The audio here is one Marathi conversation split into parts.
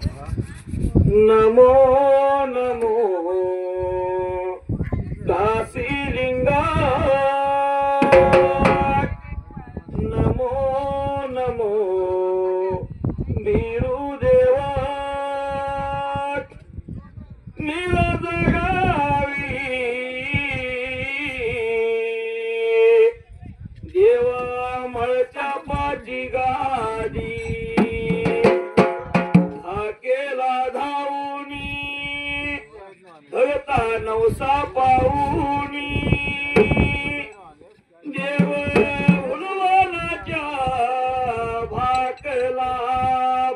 नमो नमो काशीलिंगा नमो नमो वीरुदेवा नीरज गावी देवा मळच्या पाची गाडी नवसा पाऊनी देव हुलवानाच्या भाकला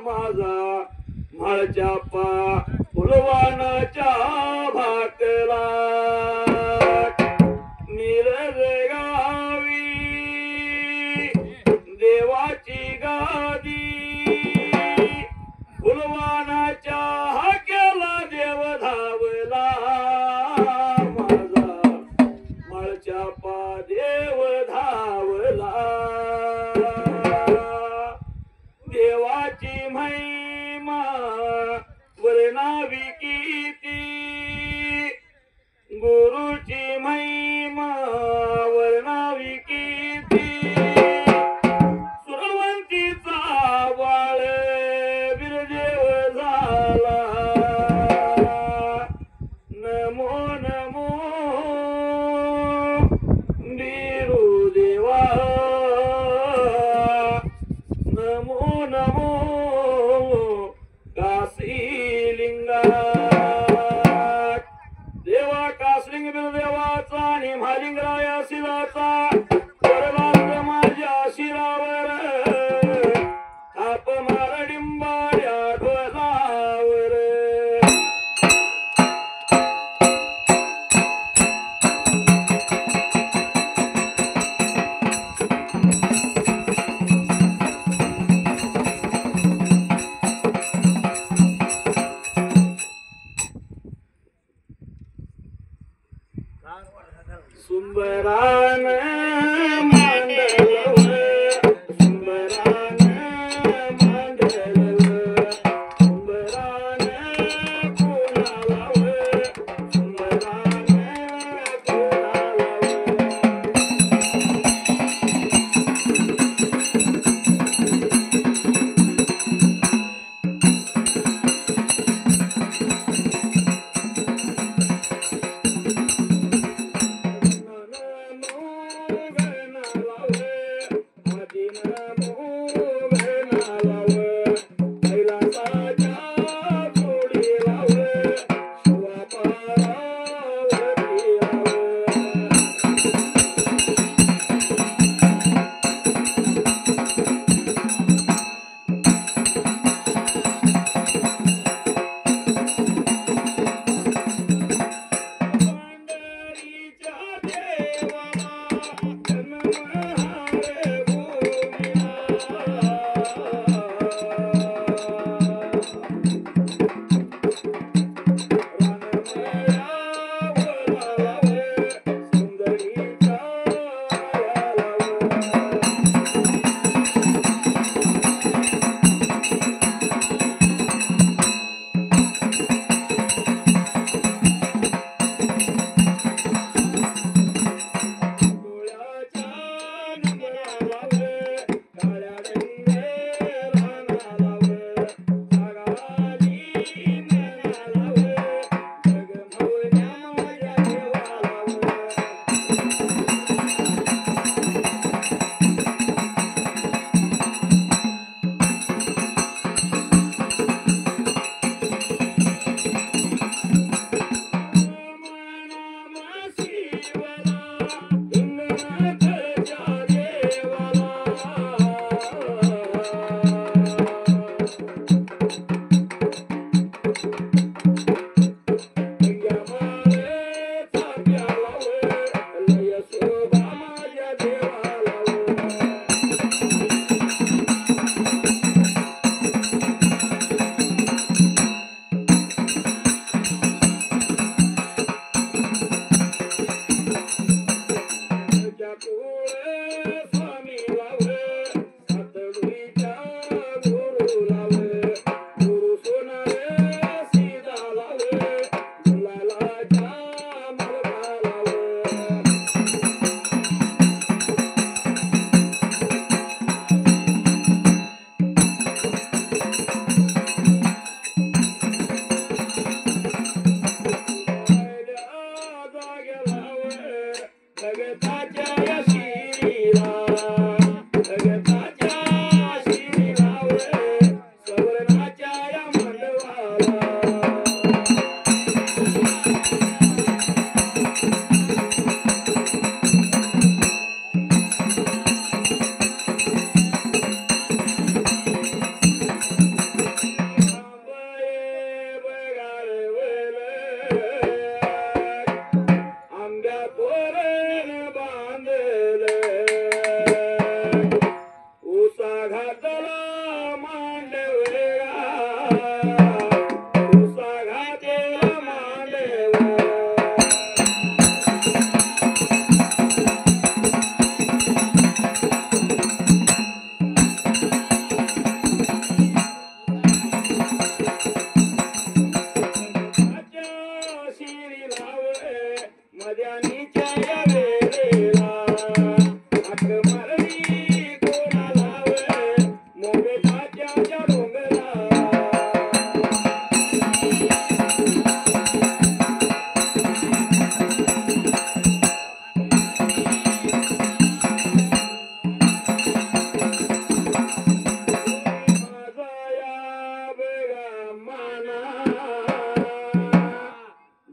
माझा माळच्या पा हुलवानाच्या भाकला नीरज गावी देवाची गादी हुलवानाच्या हाकेला देव धावला देव धावला देवाची महिमा वर्णावी किती गुरुची महिमा वर्णावी किती सुरवंतीचा बाळ बिरदेव झाला नमो नमो नमो नमो काशीलिंगा देवा काशीलिंग बिरदेवाचा आणि महालिंगराया शिराचा वरलाल माझ्या शिरावर थाप मार डिंबाऱ्या ढोलावर सुंदरान मांडलव सुंदरान मांडलव सुंदरान कोणालाव सुंदरान कोणालाव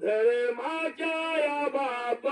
धर्माच्या या मांडवाला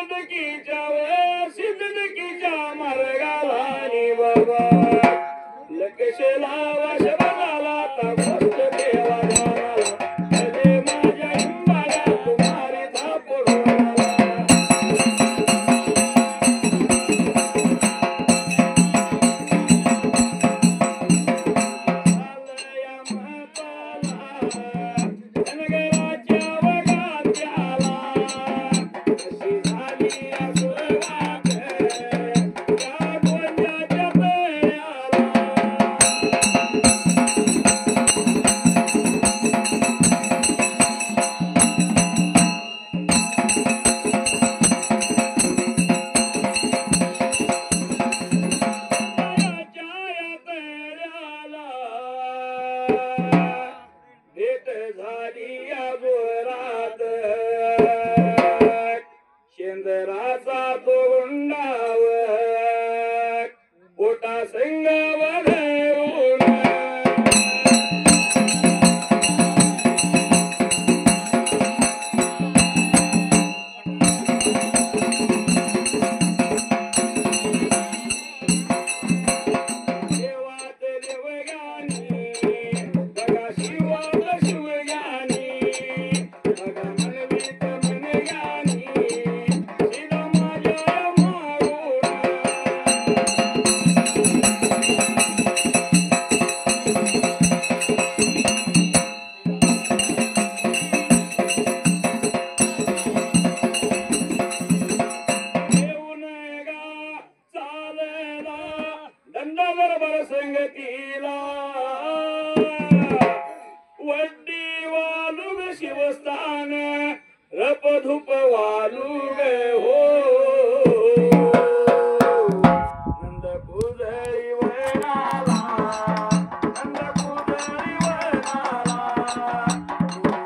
सिंदकीच्या सिंदकीच्या मार्गाला नि बाबा लकेशला वाश बघाला ता गोष्ट देवा झाला अरे माझ्या हिंबाला तुम्हारी धापड शेंदराचा तो गुंडाव पोटा संगावर देवात देवगानी बघा शिवात शिवगानी बघा मनवीत मनगानी सीता माझ्या मारून येऊन गा चालला दंडावर संगतीला वड्डी वालुग शिवस्थान रपधुप वालुग हो नंद पूजरी वनाला नंद पूजरी वनाला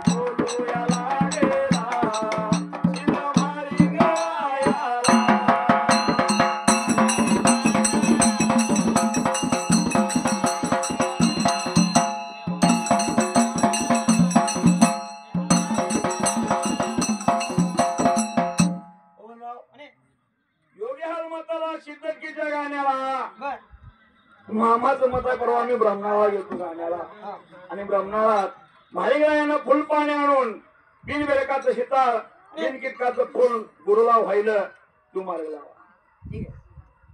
बोलू याला गेला शिला मारी गायाला योगी हनुमंताला सिद्धकीच्या गाण्याला मामाचं मत आहे. परवा आम्ही ब्रह्मणाला गेलो गाण्याला आणि ब्रह्मणाळात माळीगळ्यानं फुल पाणी आणून बिन बेडकाचं शिताळ बिन किटकाचं फुल गुरुला व्हायलं तू मार्ग लावा.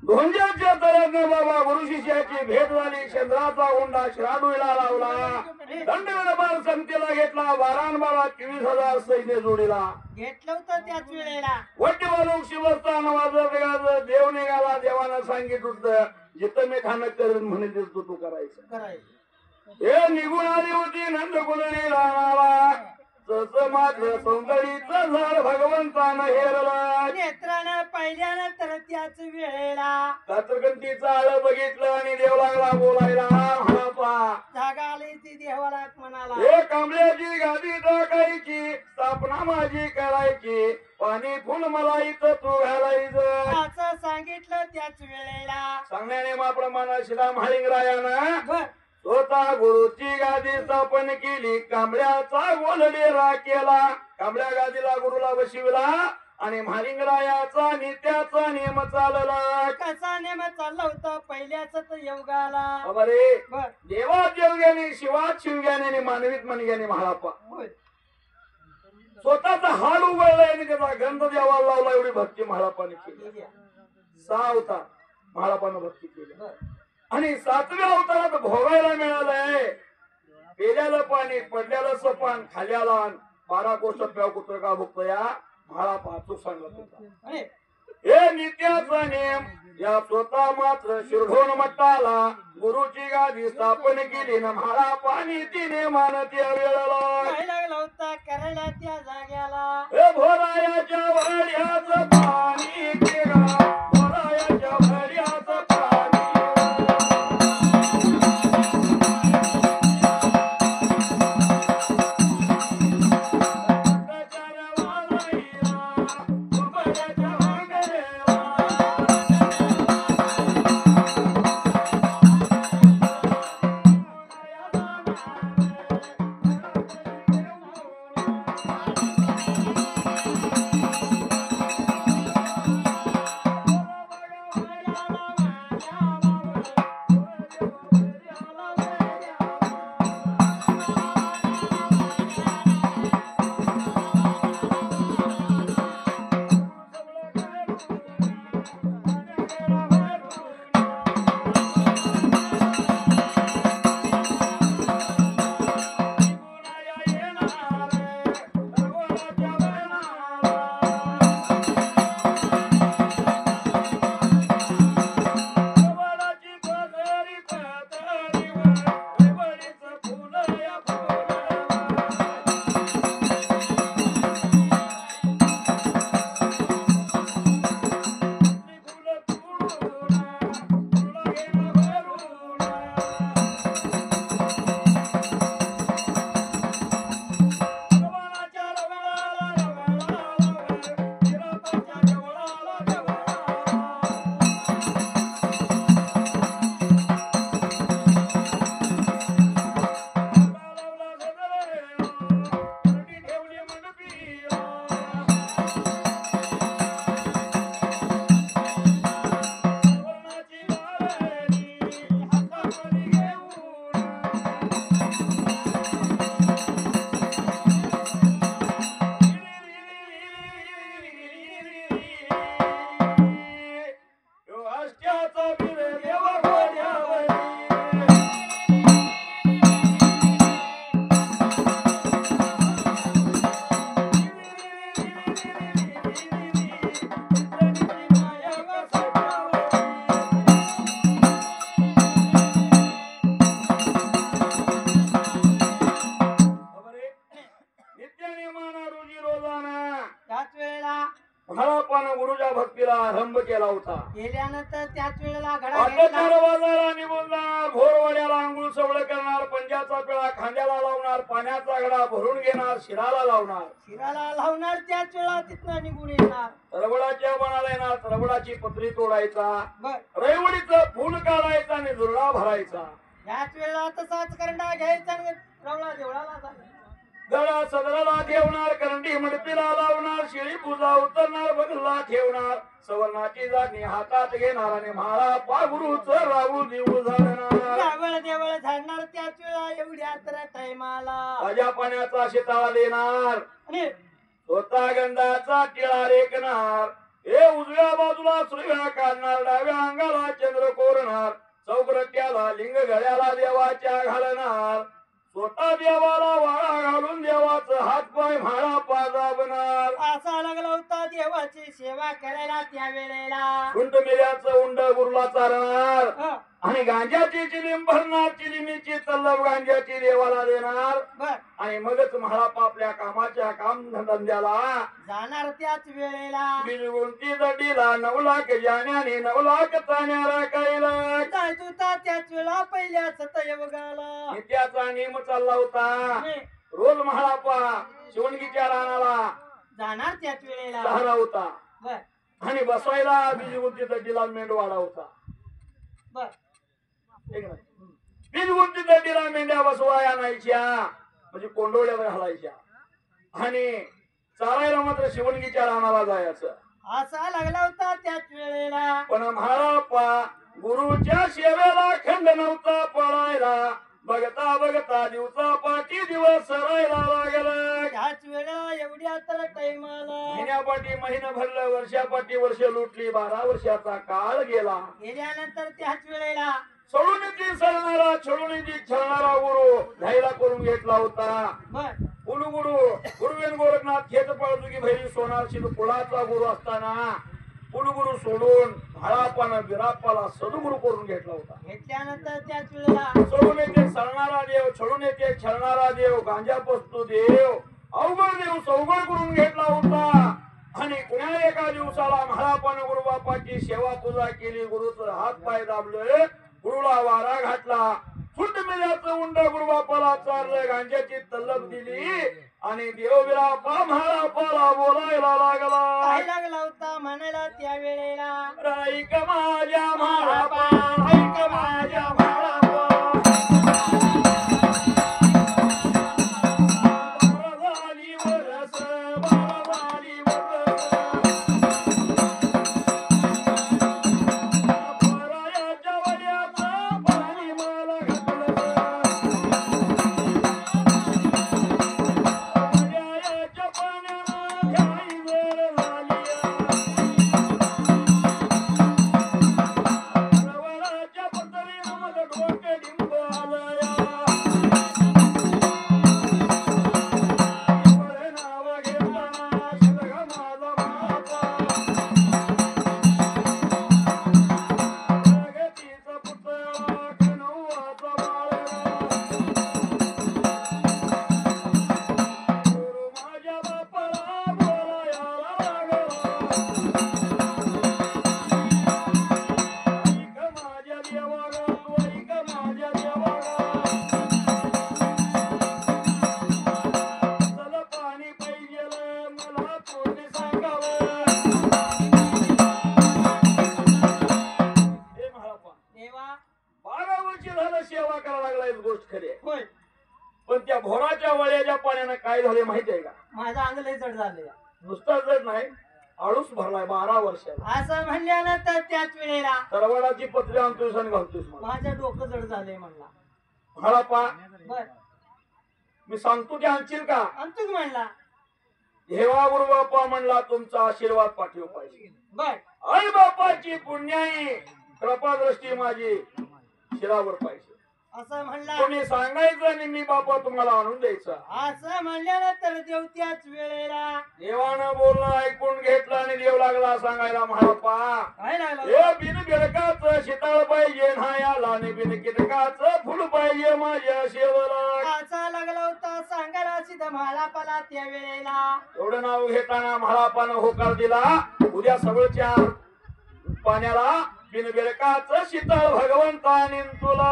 धोंजाच्या तऱ्यानं बाबा गुरु शिष्याची भेट झाली. चंद्राचा हुंडा शिराडूला लावला. दंडवेळबार संमतीला घेतला. 12 24,000 सैन्य जोडीला घेतलं होतं त्याच वेळेला. वड्डी वालूक शिवस्थान वाजत गाजत देव निघाला. देवानं सांगितलं होतं जिथं मी खाणं करेन म्हणे तू करायचं. हे निघून आली होती नंदकुलनी राणाला. तसं मात्र सौंदर्याचं झाड भगवंतानं हेरलं. नेत्रानं पाहिल्यानंतर त्याच वेळेला कात्रकंतीचं आळ बघितलं आणि देव लागला बोलायला. जागा आली ती देवाला म्हणाला हे कमल्याची गादी टाकायची स्थापना माझी करायची पाणी फुल मला इथं तू घालायचं असं सांगितलं त्याच वेळेला. सांगण्याने माप्रमाणे शिला महालिंगरायानं बर स्वतः गुरुची गादी स्थापन केली. कांबळ्याचा गोलडेरा केला. कांबळ्या गादीला गुरुला बशिवला आणि महालिंगरायाचा नित्याचा नियम चालला. कसा नेम चालला होता पहिल्याच योगाला. अरे बर देवात योग्याने शिवात शिवग्याने मानवीत मनग्याने महाळाप्पा होय स्वतःचा हाड उघडलाय आणि त्याचा गंध देवाला लावला. एवढी भक्ती महाळाप्पाने केली. 6 अवतार महाळाप्पानं भक्ती केली आणि 7व्या अवतारात भोगायला मिळालंय. पेल्याला पाणी पडल्याला सपान खाल्याला 12 कोस प्याव कुत्र का भुक्त या महाळाप्पा अचूक सांगत होता. हे नित्याचा नियम या स्वतः मात्र शिरढोण मट्टाला गुरुची गादी स्थापन केली ना महाळाप्पा नीतीने मानत या वेळेला काय लागला होता करायला त्या जाग्याला. हे भोरायाच्या वड्याचं पाणी केला. भोरायाच्या वड्याचं पाणी महारापानं गुरुच्या भक्तीला आरंभ केला होता. गेल्यानंतर त्याच वेळेला घडा आता घेतला. 4 वाजायला निघून जाणार, भोरवाड्याला आंघोळ सवळ करणार, पंजाचा पिळा खांद्याला लावणार, पाण्याचा घडा भरून घेणार, शिराला लावणार, शिराला लावणार. त्याच वेळेला तिथनं निघून येणार. तरबडाच्या बनाला येणार, तरबडाची पत्री तोडायचा, बर रविवारीचं फूल काढायचा आणि दुर्डा भरायचा. त्याच वेळेला तसाच करंडा घ्यायचा आणि रवळा देवळाला जायचं. गळा सदराला ठेवणार, करंडी मडपीला लावणार, शिळी पूजा उतरणार, बगलला ठेवणार, सवर्णाची जाणी हातात घेणार आणि म्हाळा पागुरूच राहू देऊ झाडणार. रावळ देवळ झाडणार. त्याच वेळेला एवढ्या तर टायमाला ताज्या पाण्याचा शिताळा देणार, आणि स्वतः गंधाचा टिळा रेकणार, हे उजव्या बाजूला सूर्य काढणार, डाव्या अंगाला चंद्र कोरणार, चौकरट्याला लिंग गळ्याला देवाच्या घालणार, स्वतः देवाला वाळा घालून देवाचं हातपाय म्हाळा पाजाबणार. असा लागला होता देवाची सेवा करायला त्या वेळेला. उंट मिऱ्याचं उंड गुरुला चालणार हं, आणि गांजाची चिलीम भरणार, चिलिमीची तल्लभ गांजाची देवाला देणार बर आणि मगच म्हाळा आपल्या कामाच्या काम धंद्याला जाणार. त्याच वेळेला बिलगुंती दडीला 9 लाख जाण्याने 9 लाख ताण्याला कायला जायचं होता. त्याच वेळेला पहिल्या सतयुगाला नित्याचा नियम चालला होता. रोज महाळापा शिवणगीच्या रानाला जाणार. त्याच वेळेला सहारा होता बर आणि बसवायला बिलगुंती दडीला मेंढवाडा होता. बर बिलगुंती दडीला मेंढ्या बसवाया आणायच्या म्हणजे कोंडोळ्यावर घालायच्या आणि चारायला मात्र शिवणगीच्या रानाला जायचं. असा लागला होता त्याच वेळेला. पण महारापा गुरुच्या सेवेला खंड नव्हता पडायला, बघता बघता दिवसा पाठी दिवस सरायला लागला. त्याच वेळेला एवढ्या तर टायमाला महिन्यापाठी महिना भरलं, वर्षापाठी वर्ष लुटली, 12 वर्षाचा काळ गेला. गेल्यानंतर त्याच वेळेला सोडून सरणारा छळून छळणारा गुरु घ्यायला करून घेतला होता. बर गुरु गुरुवेन गोरखनाथ खेत पळजुगी भैरी सोनार शिव कुळाचा गुरु असताना गुरु सोडून भाळापानं बिराप्पाला सदुगुरु करून घेतला होता. घेतल्यानंतर त्याच वेळेला सोडून येते सरणारा देव, छळून येते छळणारा देव, गांजा पसतो देव, अवघड देव सवगड करून घेतला होता. आणि कुण्या एका दिवसाला महारापानं गुरुबापाची सेवा पूजा केली, गुरुचं हात पाय दाबले, गुरुला वारा घातला, फुट मिल्याचं उंड गुरुबापाला चारलं, गांजाची तल्लब दिली आणि देवबिरापा महारापाला बोलायला लागला. काय लागला होता म्हणायला त्या वेळेला. ऐक माझ्या महारापा, ऐक माझ्या महारापा, बारावाली वरस, बारावाली वरस, परायाच्या वड्याचं पाणी मला घातलं, वड्याच्या पाण्यानं घाई जर झाली, रवळाच्या पतरीनं माझं डोकं डिंब आलं, बरं नाव घेताना शिलगा माझा माता, प्रगतीचा पुतळा कणवाचा बाळगा, गुरु माझ्या बापाला बोलायला लागला. ऐक माझ्या देवाला, ऐक माझ्या देवाला, चल पाणी पाहिजेल मला कोणी सांगावं. हे महारापा देवा 12 वर्ष झालं सेवा करायला लागला, एक गोष्ट खरी आहे. होय पण त्या भोराच्या वळ्याच्या पाण्यानं काय झाले माहिती आहे का? माझा अंग लय जड झाले. नुसता जड नाही, आळूस भरलाय 12 वर्षाला. असं म्हणल्यानंतर त्याच वेळेला तरवडाची पत्रे आणतोस आणि घालतोस मला. माझं डोकं जड झालंय म्हणला. महारापा बर मी सांगतो ते आणशील का? अंतुक म्हणला. हेवा गुरु बाप्पा म्हणला तुमचा आशीर्वाद पाठव पाहिजे. बर आई बापाची पुण्याई कृपादृष्टी माझी शिरावर पाहिजे. असं म्हणला. कोणी सांगायचं आणि मी बापा तुम्हाला आणून द्यायचा. असं म्हणल्यानंतर देव त्याच वेळेला देवानं बोलणं ऐकून घेतलं आणि देव लागला सांगायला महारापा काय लागला हे बिन बिरकाच शीतळ पाहिजे ना याला आणि बिन कीटकाच फुल पाहिजे माझ्या शेवला. असा लागला होता सांगायला सिद्ध म्हाळापाला त्या वेळेला. एवढं नाव घेताना म्हाळापानं होकार दिला उद्या सगळच्या पाण्याला बिनबिरकाच शीतळ भगवंताने तुला.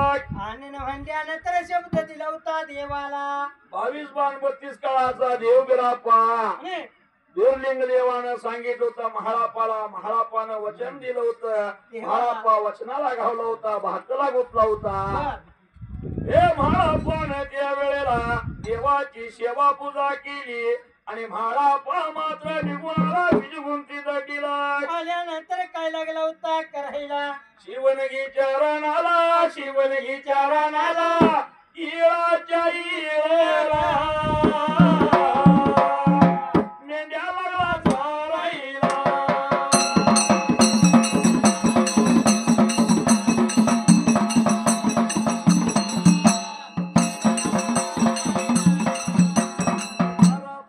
आणि म्हणल्यानंतर शब्द दिला होता देवाला. 22 बाण 32 काळाचा देव बिरापा आणि दुर्लिंग देवानं सांगितलं होतं महाळापाला. महाळापानं वचन दिलं होतं. महाळापा वचनाला घावला होता, भातला गुतला होता. हे महाळापानं त्या वेळेला देवाची सेवा पूजा केली आणि महाळापा मात्र निघून आला बिजगुंती दटीला. आल्यानंतर काय लागला होता करायला. शिवनगीच्या रानाला शिवनगीच्या रानाला इळाच्या इळेला मेंढ्या लागला चारायला.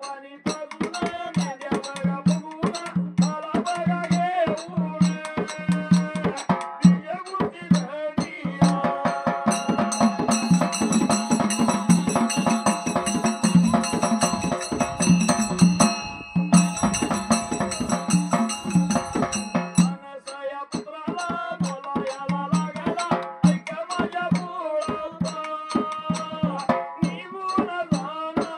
पाणी पाजून मेंढ्या बघा बघून मला बघा घेऊन बिजगुंती दटीला. मानसाया पुत्राला बोलायला लागला ऐका माझ्या बोळाचा निघून जाणारा.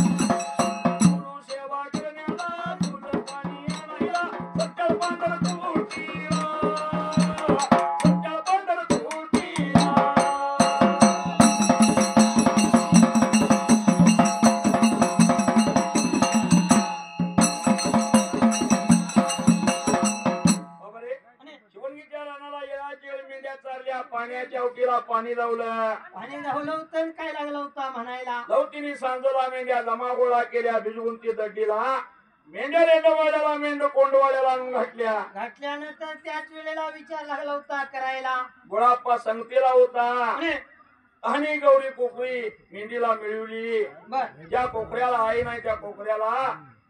गुरु सेवा करण्याला दूध पाणी आणायला सत्तर पांढर तुटीला सत्तर पांढर तुटीला. बाबारे, आणि शिवणगीच्या रानाला येळाची वेळ मेंढ्या चारल्या, पाण्याच्या ओटीला पाणी लावलं. पाणी धावलं होतं आणि काय लागला होता म्हणायला. लवतीने सांजला मेंढ्या जमा गोळा केल्या बिजगुंती दड्डीला. मेंढ्या रेंडवाड्याला मेंढ कोंडवाड्याला आणून घातल्या. घातल्यानंतर त्याच वेळेला विचार लागला होता करायला. गोळाप्पा संगतीला होता आणि आणि गौरी कोकरी मेंढीला मिळवली. बर ज्या कोकऱ्याला आई नाही त्या कोकऱ्याला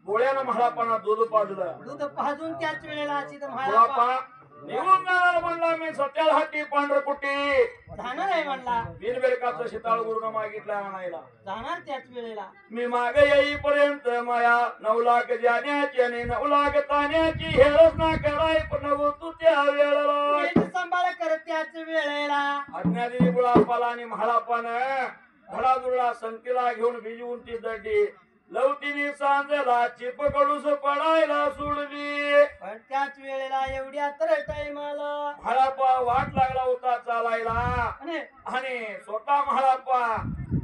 गोळ्यानं महाळापाना दूध पाजलं. दूध पाजून त्याच वेळेला सिद्ध म्हाळापा गोळाप्पा निघून जाणार म्हणला मी सत्याला हाती पांढरकुटी. जाणार आहे म्हणला. बिनबेरकाचं शीताळ गुरुनं मागितलं आणायला. जाणार त्याच वेळेला. मी मागे येईपर्यंत माया 9 लाख जाण्याची आणि 9 लाख ताण्याची हेळच ना कराय पण तू त्या वेळेला. नीट सांभाळ कर त्याच वेळेला. आज्ञादिनी बुळापाला आणि म्हाळापानं धडाधुडा संतीला घेऊन बिजवून ती दड्डी. लवतीने सांजला चिपकडूस पडायला सोडली. पण त्याच वेळेला एवढ्या तर टाइमाला म्हाळापा वाट लागला होता चालायला आणि आणि स्वतः म्हाळापा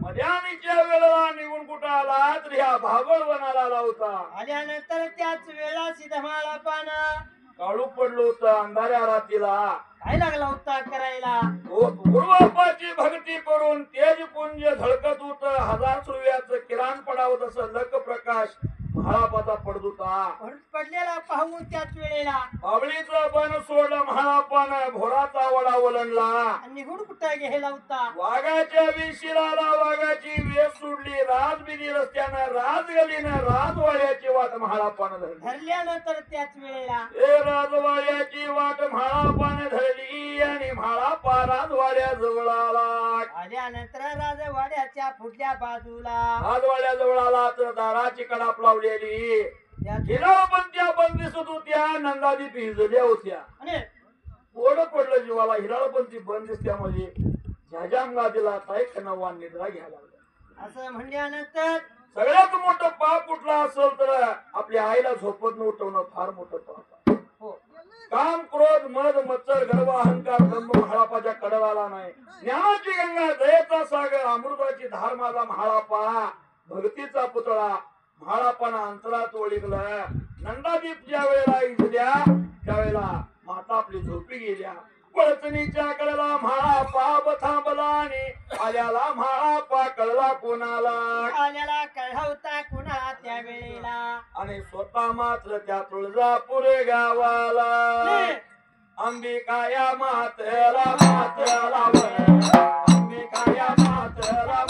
मध्यानीच्या वेळेला निघून कुठं आला तर ह्या भागवळ वनाला आला होता. आल्यानंतर त्याच वेळेला सिद्ध म्हाळापानं काळू पडलो होतं अंधाऱ्या रात्रीला. काय लागला होता करायला. गुरुबापाची भक्ती करून तेज पुंज झळकत होत. 1000 सूर्याचं किरण पडावं तसं लक प्रकाश म्हाळापाचा पडत होता. पडलेला पाहून त्याच वेळेला बाबळीचं बन सोडलं म्हाळापानं भोराचा वडा ओलंडला. निघून कुठं गेला होता. वाघाच्या विशिराला वाघाची वेस सोडली. राजबिनी रस्त्यानं राजगलीनं राजवाड्याची वाट म्हाळापानं धरली. धरल्यानंतर त्याच वेळेला हे राजवाड्याची वाट म्हाळापानं धरली आणि म्हाळापा राजवाड्या जवळ आला. आल्यानंतर राजवाड्याच्या पुढल्या बाजूला राजवाड्या जवळ आला तर दाराची कडाप लावलेली. त्याच- हिराळपंत्या बंद दिसत होत्या. नंदादीप हिजल्या होत्या. आणि ओढ पडलं जीवाला. हिराळपंथी बंद दिसत्या म्हणजे झजामगा दिला ताई नवान निद्रा घ्यायला लागला. असं म्हणल्यानंतर सगळ्यात मोठं पाप कुठला असेल तर आपल्या आईला झोपत न उठवणं फार मोठं पाप आहे. हो काम क्रोध मद मत्सर गर्व अहंकार ब्रह्म म्हाळापाच्या कडवाला नाही. ज्ञानाची गंगा दयेचा सागर अमृताची धार माझा म्हाळापा भक्तीचा पुतळा म्हाळापाना अंतरात ओळखलं. नंदादीप ज्या वेळेला इजल्या त्यावेळेला माता आपली झोपी गेल्या. पळचणीच्या कळला म्हाळापा थांबला आणि आल्याला म्हाळापा कळला कोणाला. आल्याला कळला होता कुणा त्या त्या वेळेला आणि स्वतः मात्र त्या तुळजापूर गावाला अंबिकाया मातेला मातेला अंबिकाया मातेला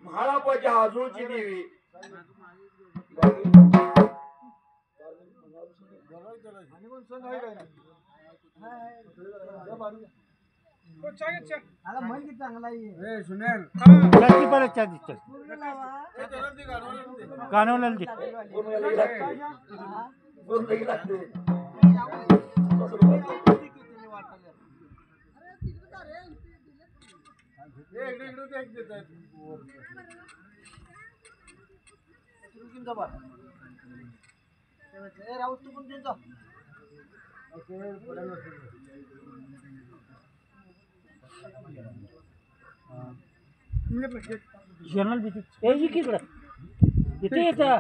महाळापाच्या आजूळची देवी जनरल इथे येतं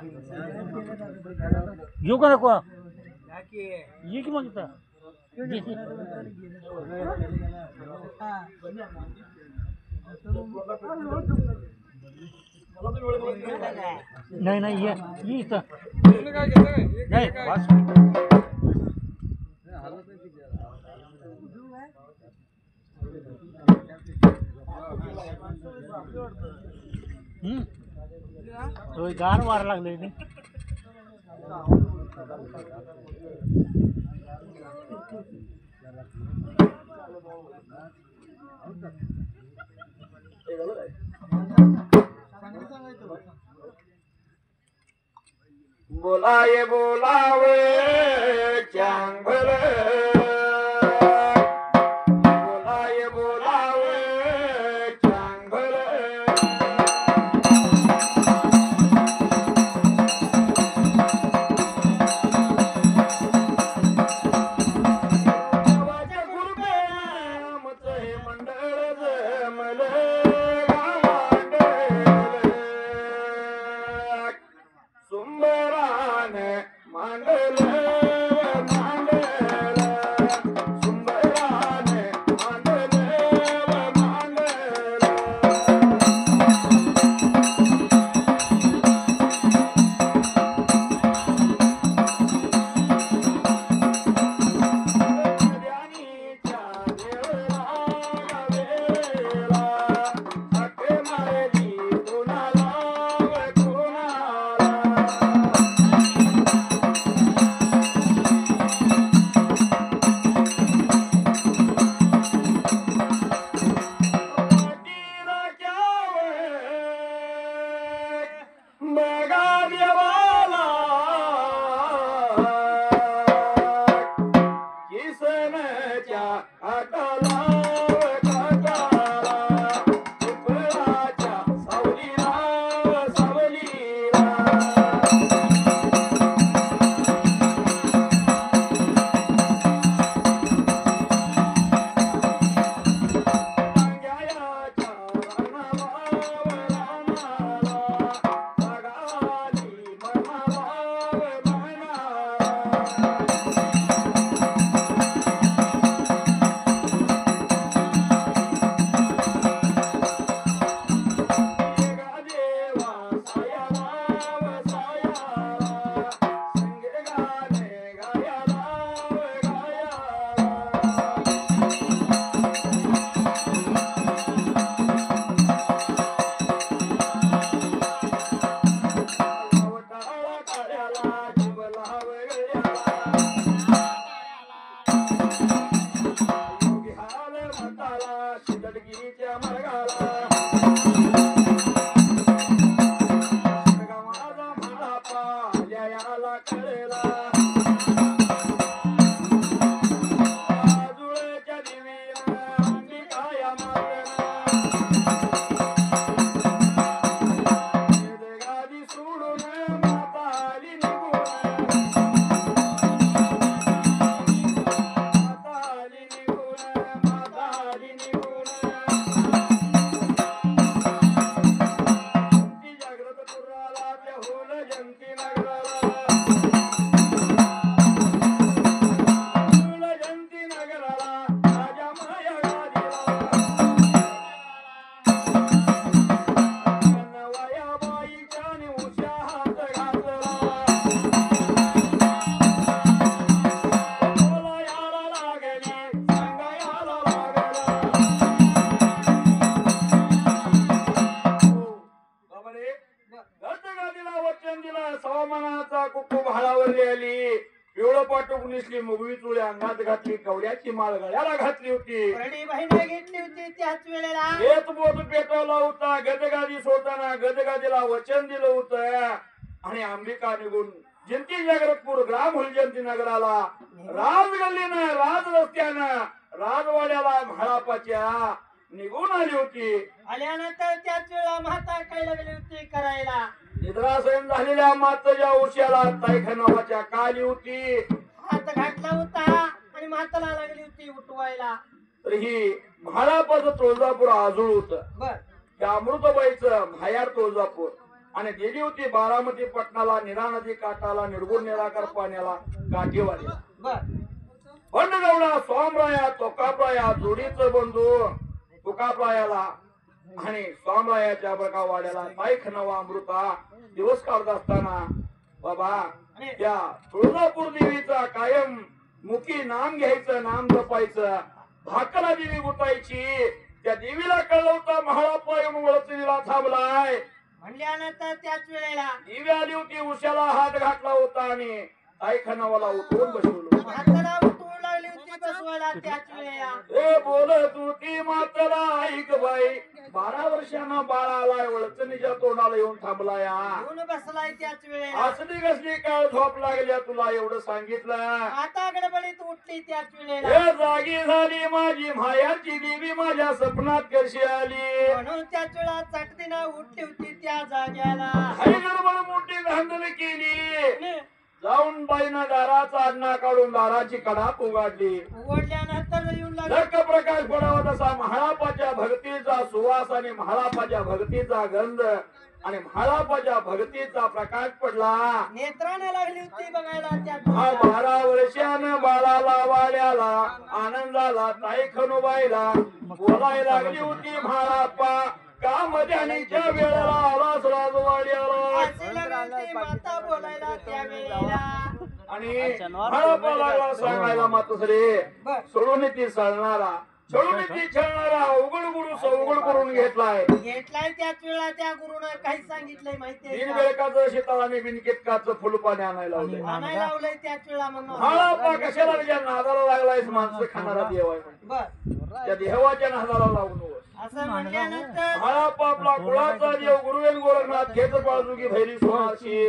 घेऊ का नको ये की मग नाही नाही ये इथं नाही गार वार लागले नाही बोलाये बोलावे चांगल बोलाये बोलावे चांगल गावाच्या गुरुग्रामचं हे मंडळ जमलं सुंदरान मांडल मांडल सुंदरान मांडल मांडल ज्ञानीच्या देवळा वेळेला हक्क मारली कुणाला सावलीला नेसली, मुगवी चुळी अंगात घातली, कवड्याची माळ गळ्याला घातली होती. परडी बहिणी घेतली होती त्याच वेळेला. हेच बोट पेटवला होता. गदगादी सोडताना गदगादीला वचन दिलं होतं. आणि अंबिका निघून जयंती जागृतपूर ग्राम हुलजयंती नगराला राजगल्लीनं राज रस्त्यानं राजवाड्याला म्हाळापाच्या निघून आली होती. आल्यानंतर त्याच वेळेला म्हाता काय लागली होती करायला. निद्रासन झालेल्या मातेच्या उशाला ताईख नावाच्या काली होती. हात घातला होता आणि म्हाताला लागली होती उठवायला. तर ही म्हाळापाचं तुळजापूर आजूळ होत. बर त्या अमृताबाईचं माहेर तुळजापूर आणि दिली होती बारामती पटणाला, निरा नदी काठाला, निर्गुण निराकार पाण्याला, काठीवाडी. बर बंडगौडा सोमराया तोकाप्राया जोडीचं बंधू तुकाप्रायाला आणि सोमरायाच्या बरका वाड्याला ताईख नवा अमृता दिवस काढत असताना बाबा त्या तुळजापूर देवीचा कायम मुखी नाम घ्यायचं, नाम जपायचं. भाकरा देवी गुतायची. त्या देवीला कळलं होतं महाळाप्पा येऊन वळचणीला थांबलाय. म्हणल्यानंतर त्याच वेळेला देवी आली होती. उशाला हात घातला होता आणि ताईख नवाला उठवून बसवलं. म्हाताला उठवून लागली होती बसवायला त्याच वेळेला. ए बोलत होती माताला ऐक बाई, 12 वर्षांना बाळा आलाय, वळचणीच्या तोंडाला येऊन थांबलाय. येऊन बसलाय त्याच वेळेला. असली कसली काळ झोप लागल्या तुला एवढं सांगितलं. आता गडबडीत उठली त्याच वेळेला. हे जागी झाली माझी मायाची देवी, माझ्या स्वप्नात कशी आली. म्हणून त्याच वेळा चटतीनं उठली होती त्या जाग्याला. हरी गडबड मोठी धांदल केली. जाऊन बाईनं दाराचा अडणा काढून दाराची कडाप उघडली. उघडल्यानंतर येऊन लागली. लक्क प्रकाश पडावा तसा म्हाळापाच्या भक्तीचा सुवास आणि म्हाळापाच्या भक्तीचा गंध आणि म्हाळापाच्या भक्तीचा प्रकाश पडला. नेत्राने लागली होती बघायला त्या. 12 वर्षानं बाळाला वाड्याला आनंदाला ताई खनुबाईला बोलायला लागली होती म्हाळाप्पा. का मध्यानीच्या वेळेला आलास राजवाड्याला. अशी लागली होती माता बोलायला त्या वेळेला. आणि म्हाळाप्पा लागला सांगायला मातोश्री बर सोडून ती चालणारा, सोडून ती छळणारा अवघड गुरु सवघड करून घेतलाय. घेतलाय त्याच वेळा त्या गुरुनं काही सांगितलंय माहितीये तीन का? बेळकाचं शेताळ आणि बिनकेटकाचं फुलपाणी आणायला लावलंय. आणायला लावलंय त्याच वेळा म्हणून. म्हाळाप्पा कशाला तुझ्या नादाला लागलायस, माणसं खाणारा देव आहे म्हणजे. बर त्या देवाच्या नादाला लावून असं म्हणल्यानंतर म्हाळाप्पा आपला कुळाचा देव गुरुवेन गोरखनाथ खेच बाळजुगी भैरी सोनारशी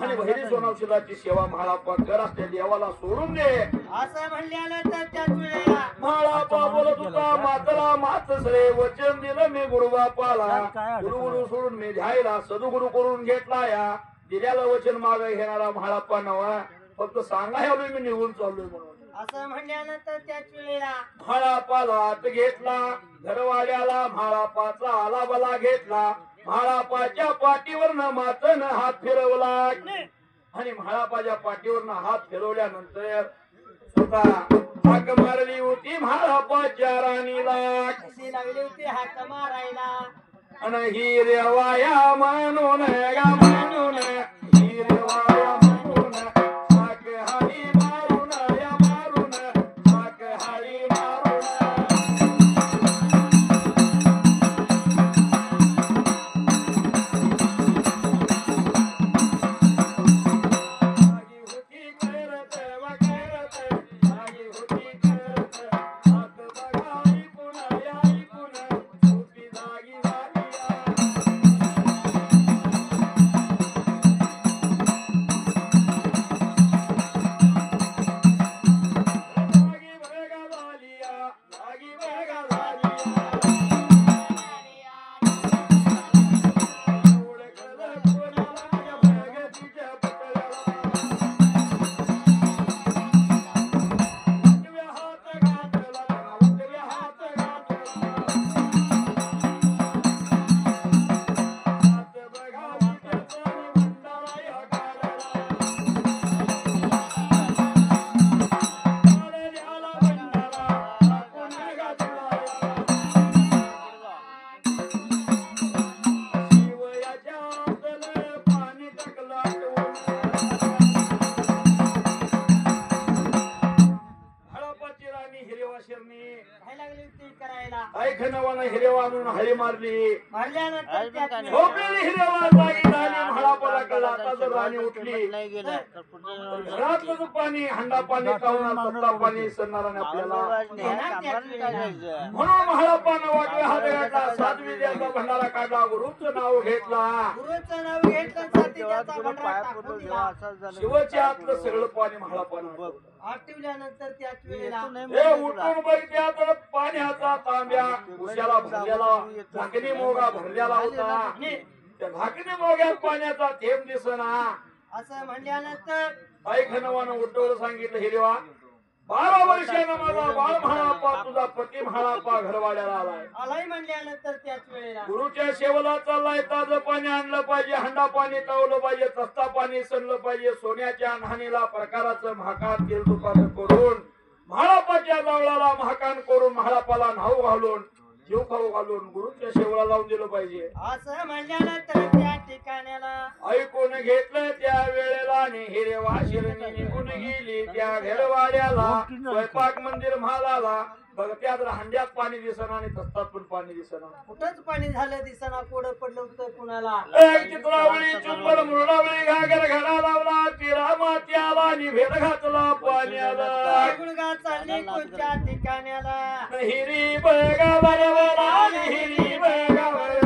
आणि भैरी सोनारशीलाची सेवा म्हाळाप्पा कर असल्या देवाला सोडून दे. असं म्हणल्यानंतर त्याच वेळेला म्हाळाप्पा बोलत होता मातला मातसरे वचन दिलं मी गुरुबापाला. गुरु सोडून मी ध्यायला सदुगुरु करून घेतला. या दिल्याला वचन माग घेणारा म्हाळाप्पा नवा. फक्त सांगाय आलोय मी निघून चाललोय म्हणून. असं म्हणल्यानंतर त्याच वेळेला म्हाळाप्पाला आत घेतला. घरवाड्याला म्हाळाप्पाचा आलाबला घेतला. म्हाळाप्पाच्या पाठीवरनं मातनं हात फिरवला आणि म्हाळाप्पाच्या पाठीवरनं हात फिरवल्यानंतर स्वतः हाक मारली होती म्हाळाप्पाच्या राणीला. कशी लागली होती हात मारायला. आणि ही रेवाया म्हणून या म्हणून ही रेवाया म्हणून हाक हाडी मारून या मारून हाक हाडी मारून. शिरणी काय लागली होती करायला काय खनवानं हिरेवा आणून हळी मारली भरल्यानंतर त्यात झोपलेली हिरेवा जागी झाली म्हाळापाला कळला आता जर राणी उठली घरातलं पाणी हंडा पाणी कावणार सत्ता पाणी सरणार आपल्याला म्हणून म्हाळापानं वाटवे हात घातला सात विद्याचा भंडारा काढला गुरुचं नाव घेतला गुरुचं नाव घेतलं साथी त्याचा भंडारा टाकून दिला शिवच्या आतलं सगळं पाणी म्हाळापानं आठवल्यानंतर त्याच वेळेला हे उठून बघितल्या तर पाण्याचा तांब्या उशाला भरलेला झाकणी मोगा भरलेला होता त्या झाकणी मोग्यात पाण्याचा थेंब दिसना असं म्हणल्यानंतर ऐकणवानं उठवलं सांगितलं हिरवा 12 वर्षानं माझा बाळ म्हाळापा तुझा पती म्हाळापा घरवाड्याला आलाय आलाय म्हणल्यानंतर त्याच वेळेला गुरुच्या शेवला चाललाय ताजं पाणी आणलं पाहिजे हंडा पाणी तावलं पाहिजे तस्ता पाणी सणलं पाहिजे सोन्याच्या नाणीला प्रकाराचं महाकान तेल तुपानं करून म्हाळापाच्या जावळाला महाकान करून म्हाळापाला नाव घालून जीव खाऊ घालून गुरुच्या शेवला लावून दिलं पाहिजे असं म्हणल्यानंतर त्या ठिकाण्याला ऐकून घेतलं त्या वेळेला आणि हिरवा शिरणी निघून गेली त्या घरवाड्याला स्वयंपाक मंदिर म्हालाला बघ त्यात हंड्यात पाणी दिसना आणि तस्तात पण पाणी दिसना कुठंच पाणी झालं दिसना कोड पडलं होतं कुणाला एक चित्रावळी चुंबड मुरडावळी घागर घडा लावला तिरा मात्याला आणि भेद घातला पाण्याला गुणगा चालली कोणत्या ठिकाण्याला हिरी बघा बरोबर हिरी बघा बरोबर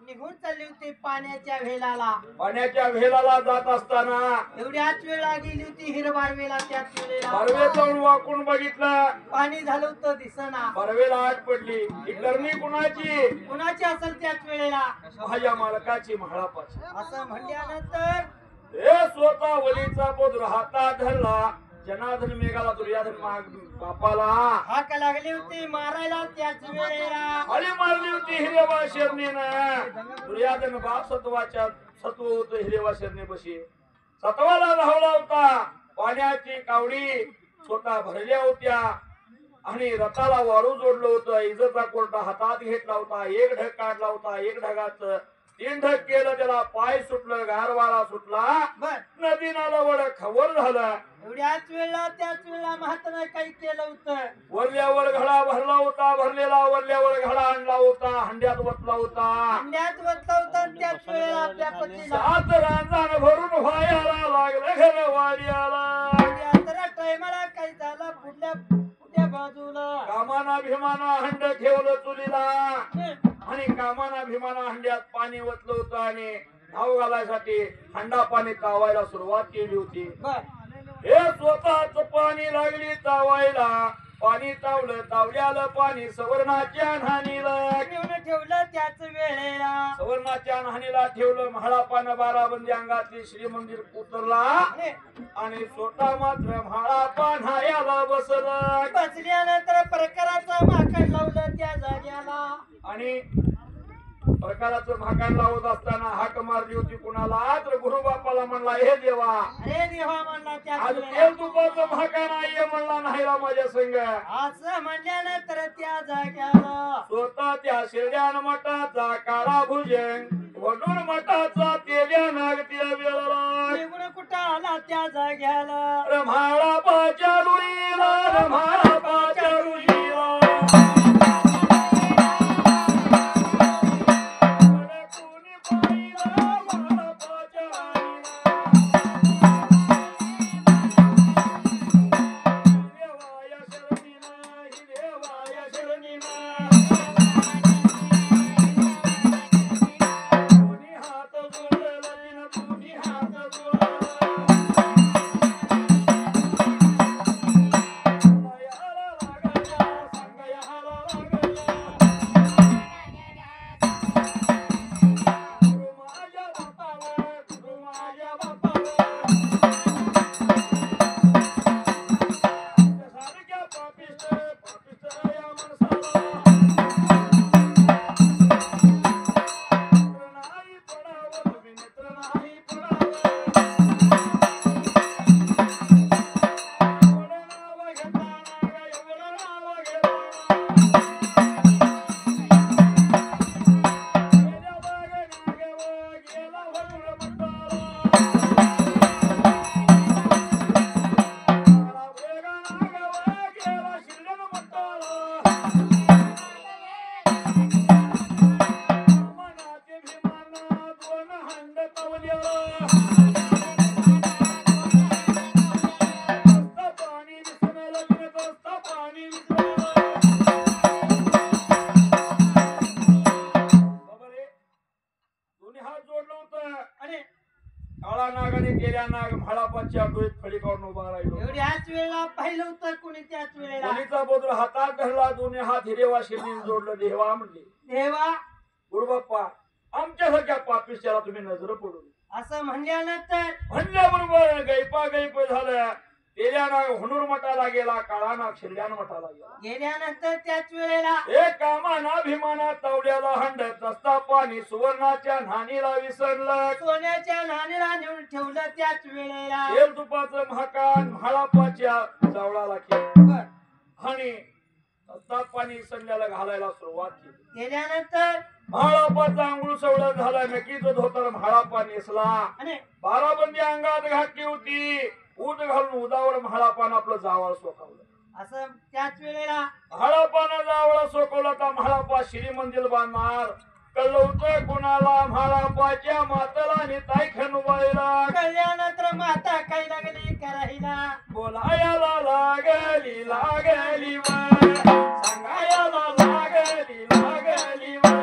निघून चालली होती पाण्याच्या वेलाला पाण्याच्या वेलाला जात असताना एवढ्याच वेळा गेली होती हिरवार वेला त्याच वेळेला बरवे जाऊन वाकून बघितलं पाणी झालं होतं दिसना बरवेला आठ पडली ही करणी कुणाची कुणाची असेल त्याच वेळेला माझ्या मालकाची म्हाळापाची असं म्हणल्यानंतर हे स्वतः वलीचा पुत्र हातात धरला जनार्दन मेघाला दुर्योधन बापाला हाक लागली होती मारायला त्याच वेळेला हळी मारली होती हिरेवा शरणीनं दुर्योधन बाप सत्व होत हिरेवा शरणीपाशी सत्वाला धावला होता पाण्याची कावडी स्वतः भरल्या होत्या आणि रथाला वारू जोडलं होतं इजचा कोर्टा हातात घेतला होता एक ढग काढला होता एक ढगाचं 3 ढग केलं त्याला पाय सुटलं गारवाळा सुटला बर नदी नाला वड खबर झालं एवढ्याच वेळेला त्याच वेळेला महात्मा काही केलं होतं वरल्यावर घडा भरला होता भरलेला वरल्यावर घडा आणला होता हंड्यात वतला होता अंड्यात वतलं होतं आणि त्याच वेळेला आपल्या पतीला 7 रांजण भरून व्हायला लागलं घर वाड्याला तर टायमाला काही झालं पुढल्या बाजूला कामाना भीमाना हंड ठेवलं चुलीला आणि कामाना भीमाना हंड्यात पाणी ओतलं होतं आणि नाव घालायसाठी हंडा पाणी तावायला सुरुवात केली होती. बर हे स्वतःच पाणी लागली तावायला. पाणी तावलं तावल्याला पाणी सवर्णाच्या न्हाणीला. नेऊन ठेवलं त्याच वेळेला. सवर्णाच्या न्हाणीला ठेवलं. म्हाळापान बाराबंदी अंगातली श्रीमंदिर उतरला आणि स्वतः मात्र म्हाळापान हायाला बसला. बसल्यानंतर प्रकाराचं माकड लावलं त्या जाग्याला. आणि प्रकाराचं भाकण लावत असताना हाक मारली होती कुणाला तर गुरु बापाला म्हणला हे देवा अरे देवा म्हणला त्या आज तेल तुपाचं भाकण आहे म्हणला नाही रा माझ्या संग. असं म्हणल्यानंतर त्या जाग्याला स्वतः त्या शिरड्यान मठाचा काळा भुजंग वडून मठाचा तेल्या नागत्या वेळाला निघून कुठं आला त्या जाग्याला. रम्हाळापाच्या रुईला रम्हाळापाच्या रुईला काळा नागाने गेल्या नाग म्हाळापाच्या डोळ्यात फळी काढून उभा राहिलो. एवढी ह्याच वेळेला पाहिलं होतं कुणी त्याच वेळेला. मुलीचा बोधर हातात धरला. दोन्ही हात हिरेवा शिरलीने जोडलं. देवा म्हणले देवा गुरुबाप्पा आमच्यासारख्या पापिष्याला तुम्ही नजर पडू नये. असं म्हणल्यानंतर म्हणल्याबरोबर गैपा गैप झालं. तेल्या नाग हुनूर मठाला गेला. काळा नाग शिरल्यान मठाला गेला. गेल्यानंतर त्याच वेळेला एक कामाना भीमाना तावड्याला हंडत असता पाणी सुवर्णाच्या न्हाणीला विसरलं. सोन्याच्या नाणीला नेऊन ठेवलं त्याच वेळेला. तेल तुपाचं महाकान म्हाळापाच्या जावळाला केलं बर आणि असता पाणी संध्याला घालायला सुरुवात केली. गेल्यानंतर म्हाळापाचा आंघोळ सवळ झाला. नक्कीच धोतर म्हाळापा नेसला. आणि बाराबंदी अंगात घातली होती. ऊट घालून उदावर म्हाळापान आपलं जावळ सोकवलं. असं त्याच वेळेला म्हाळापानं जावळ सोकवला तर म्हाळापा श्रीमंदिर बांधणार. कळलं होतं कुणाला म्हाळापाच्या माताला आणि ताई खणवायला. कळल्यानंतर माता काय लागली करायला. बोलायला लागली लागली व सांगायला लागली लागली व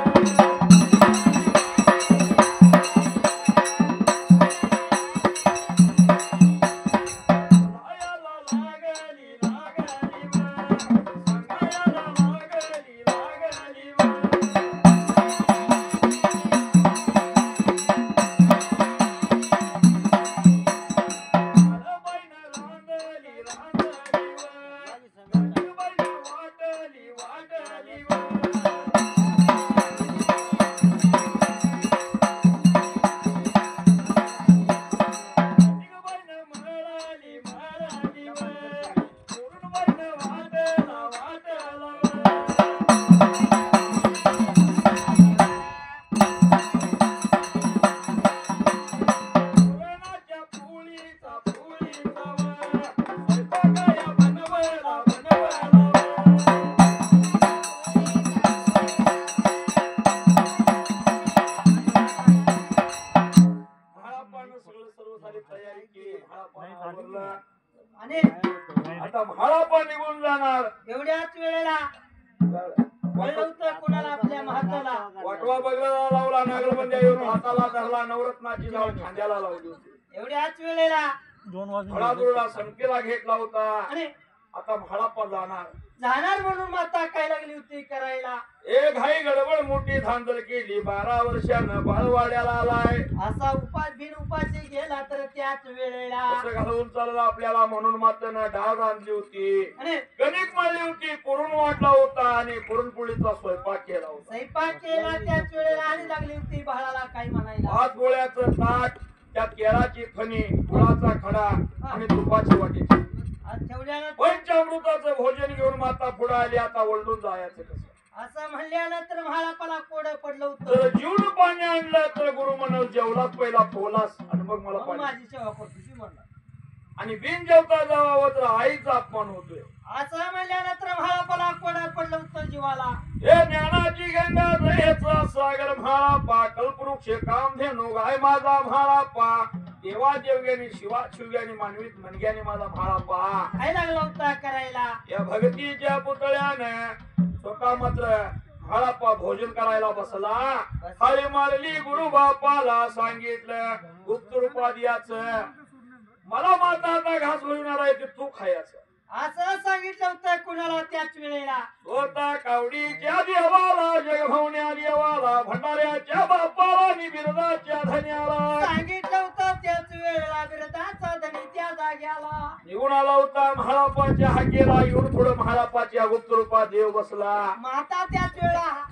आणि आता म्हाळापा निघून जाणार. एवढ्याच वेळेला कळलं होतं कोणाला आपल्या महाताला वाटवा बगला लावला नागलबंद्या येऊन हाताला धरला नवरत्नाची जाळ खांद्याला लावली होती एवढ्याच वेळेला 2 वाजून फळादुरला संकेला घेतला होता आणि आता म्हाळाप्पा जाणार जाणार म्हणून माता काय लागली होती करायला एक घाई गडबड मोठी धांदल केली 12 वर्षानं बाळवाड्याला आलाय असा उपास बिन उपाशी गेला तर त्याच वेळेला असं घालून चालला आपल्याला म्हणून मात्र डाळ आणली होती आणि कणिक मळली होती पुरण वाटला होता आणि पुरणपोळीचा स्वयंपाक केला होता स्वयंपाक केला त्याच वेळेला आणि लागली होती बाळाला काय म्हणायला 5 गोळ्याचं ताट त्यात केळाची फणी गुळाचा खडा आणि तुपाची वाटी आज ठेवल्यानंतर पंचामृताचं भोजन घेऊन माता पुढे आली आता वळून जायचं कसं असं म्हणल्यानंतर म्हाळापाला कोडं पडलं होतं तर जीवन पाणी आणलं तर गुरु म्हणाल जेवलाच पहिला पोलास आणि मग मला मग पाणी माझी सेवा करतो ती म्हणला आणि बिन जेवता जावं तर आईचा अपमान होतोय असं म्हणल्यानंतर म्हाळापाला कोडं पडलं होतं जीवाला हे ज्ञानाची गंगा दयेचा सागर म्हाळापा कल्पवृक्ष कामधेनु गाय माझा म्हाळापा देवा देवग्यानी शिवा शिवग्यानी मानवीत मनग्यानी माझा म्हाळापा काय लागला होता करायला या भगतीच्या पुतळ्याने स्वतः मात्र म्हाळापा भोजन करायला बसला थाळी मारली गुरु बापाला सांगितलं गुप्त रूपात याचं मला माता आता घास भरणार आहे ते तू खायचं असं सांगितलं होतं कुणाला त्याच वेळेला स्वतः कावडीच्या देवाला जगभवण्या देवाला भंडाऱ्याच्या बापाला आणि बिरदाच्या धन्याला सांगितलं होतं त्याच वेळेला बिरदाचा धनी त्या जाग्याला निघून आला होता म्हाळापाच्या हाकेला येऊन पुढे म्हाळापाच्या गुप्त रूपात देव बसला माता त्याच वेळा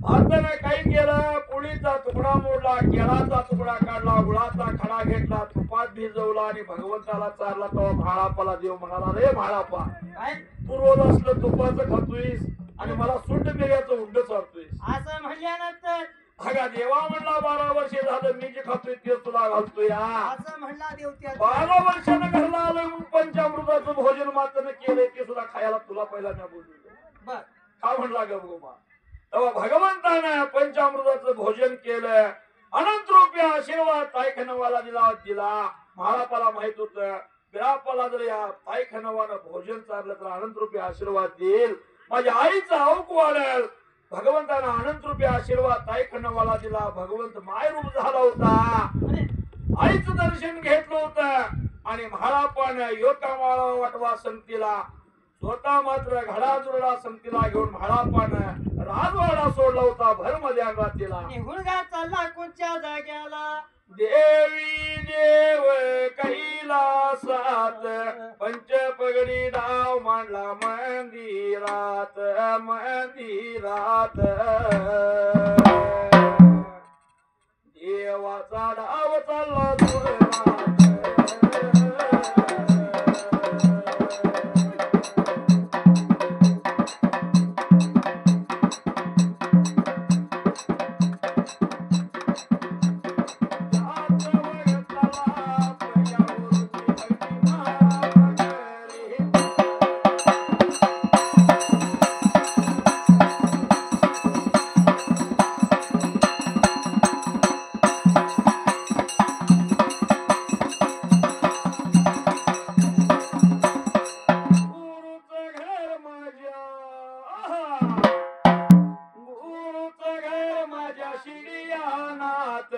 माताने काही केलं पोळीचा तुकडा मोडला केळाचा तुकडा काढला गुळाचा खडा घेतला तुपात भिजवला आणि भगवंताला चारला तेव्हा म्हाळापाला देव म्हणाला रे म्हाळापा काय तू रोज असलं तुपाचं खातोयस आणि मला सुंड मिऱ्याचं उंड चारतोयस असं म्हणल्यानंतर अगा देवा म्हणला 12 वर्षे झालं मी जे खातोय ते तुला घालतोय असं म्हणला देव त्या 12 वर्षानं घरला आलोय म्हणून पंचामृताचं भोजन मात्र केलंय ते सुद्धा खायला तुला पहिला मी बोललो बर का म्हणला गबगोबा तेव्हा भगवंतानं पंचामृताचं भोजन केलं अनंत रुपये आशीर्वाद ताईखनवाला दिला महारापाला माहित होत बिरापाला जर या ताईखनवानं भोजन चाललं तर अनंत रुपये आशीर्वाद देईल माझ्या आईचा अवक वाढेल भगवंतानं अनंत रुपये आशीर्वाद ताईखनवाला दिला भगवंत मायरूप झाला होता आईचं दर्शन घेतलं होतं आणि महारापानं योकामाळा वाटवा संगतीला स्वतः मात्र घडाजुरडा संगतीला घेऊन म्हाळापानं राजवाडा सोडला होता भर मध्ये अंगातीला हुळगा चालला कोणच्या जाग्याला देवी देव कैलासात पंचपगडी डाव मांडला मंदिरात देवाचा डाव चालला सुरनाथ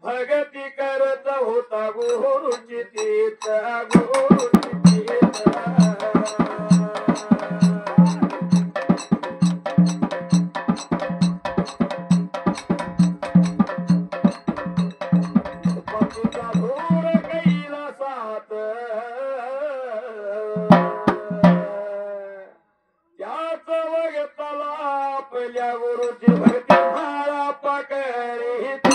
भगती करत होता गुरुची तीत गुरुची पतीचा धूर कैलासात त्याच वगताला आपल्या गुरुची भक्ती म्हाळा पकरीत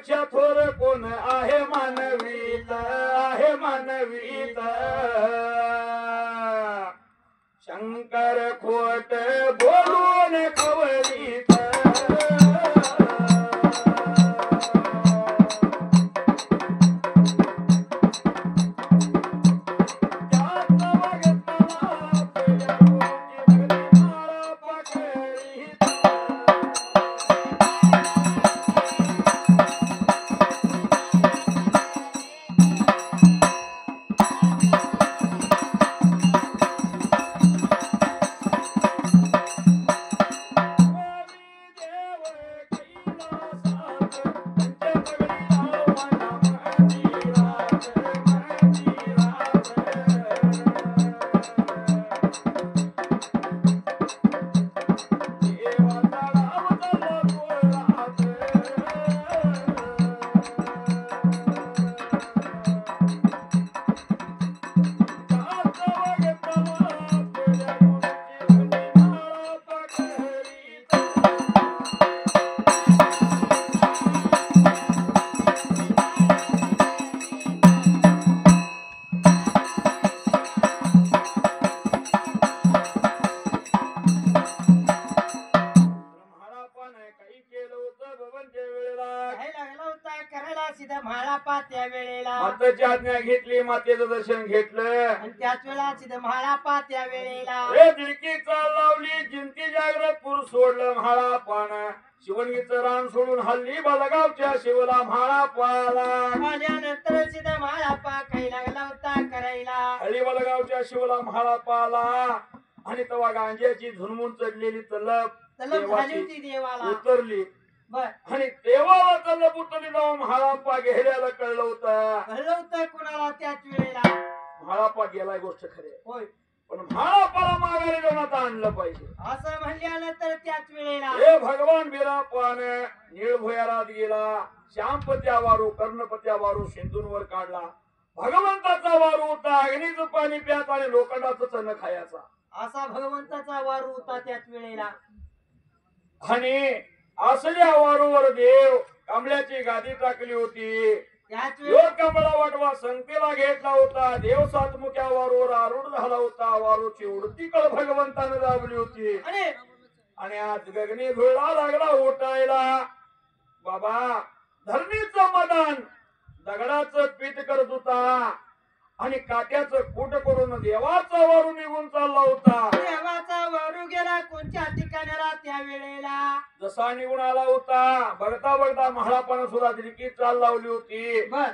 पेक्षा थोर कोण आहे मानवीत, आहे मानवीत. शंकर खोट बोलून खवरीत. त्या वेळेला मातेची आज्ञा घेतली, मातेचं दर्शन घेतलं आणि त्याच वेळेला तिथं म्हाळापा त्या वेळेला रे दिडकी चाल लावली, जिंती जागृत पूर सोडलं म्हाळा पान. शिवणगीचं रान सोडून हल्ली बलगावच्या शिवला म्हाळा पाला. आल्यानंतर तिथं म्हाळापा काही लागला होता करायला. हल्ली बलगावच्या शिवला म्हाळा पाला. आणि तेव्हा गांज्याची झुनमुन चढलेली तलप तलप झाली देवाची होती देवाला. उतरली बर आणि देवाला तलप उतरली तेव्हा म्हाळाप्पा घेऱ्याला कळलं होतं. कळलं होतं कोणाला त्याच वेळेला. म्हाळाप्पा गेलाय, गोष्ट खरी आहे. होय पण म्हाळाप्पाला माघारी जाऊन आता आणलं पाहिजे. असं म्हणल्यानंतर त्याच वेळेला हे भगवान बिरापान निळ भुयारात गेला. श्यामपत्या वारू कर्णपत्या वारू सिंधूंवर काढला. भगवंताचा वारू होता, अग्नीचं पाणी प्यात आणि लोखंडाचं चण खायचा. असा भगवंताचा वारू होता त्याच वेळेला. आणि असल्या वारूवर देव कमळाची गादी टाकली होती. त्याच योग वेळेला कमळा वाटवा संगतीला घेतला होता. देव सातमुख्या वारूवर आरूढ झाला होता. वारूची उडती कळ भगवंताने दाबली होती. आणि आज गगनी धुळा लागला उठायला. बाबा धरणीचं मदान दगडाचं पीठ करत होता आणि काट्याचं कूट करून देवाचा वारू निघून चालला होता. देवाचा वारू गेला कोणत्या ठिकाणाला त्या वेळेला. जसा निघून आला होता बघता बघता म्हाळापानं सुद्धा दिडकी चाल लावली होती. बर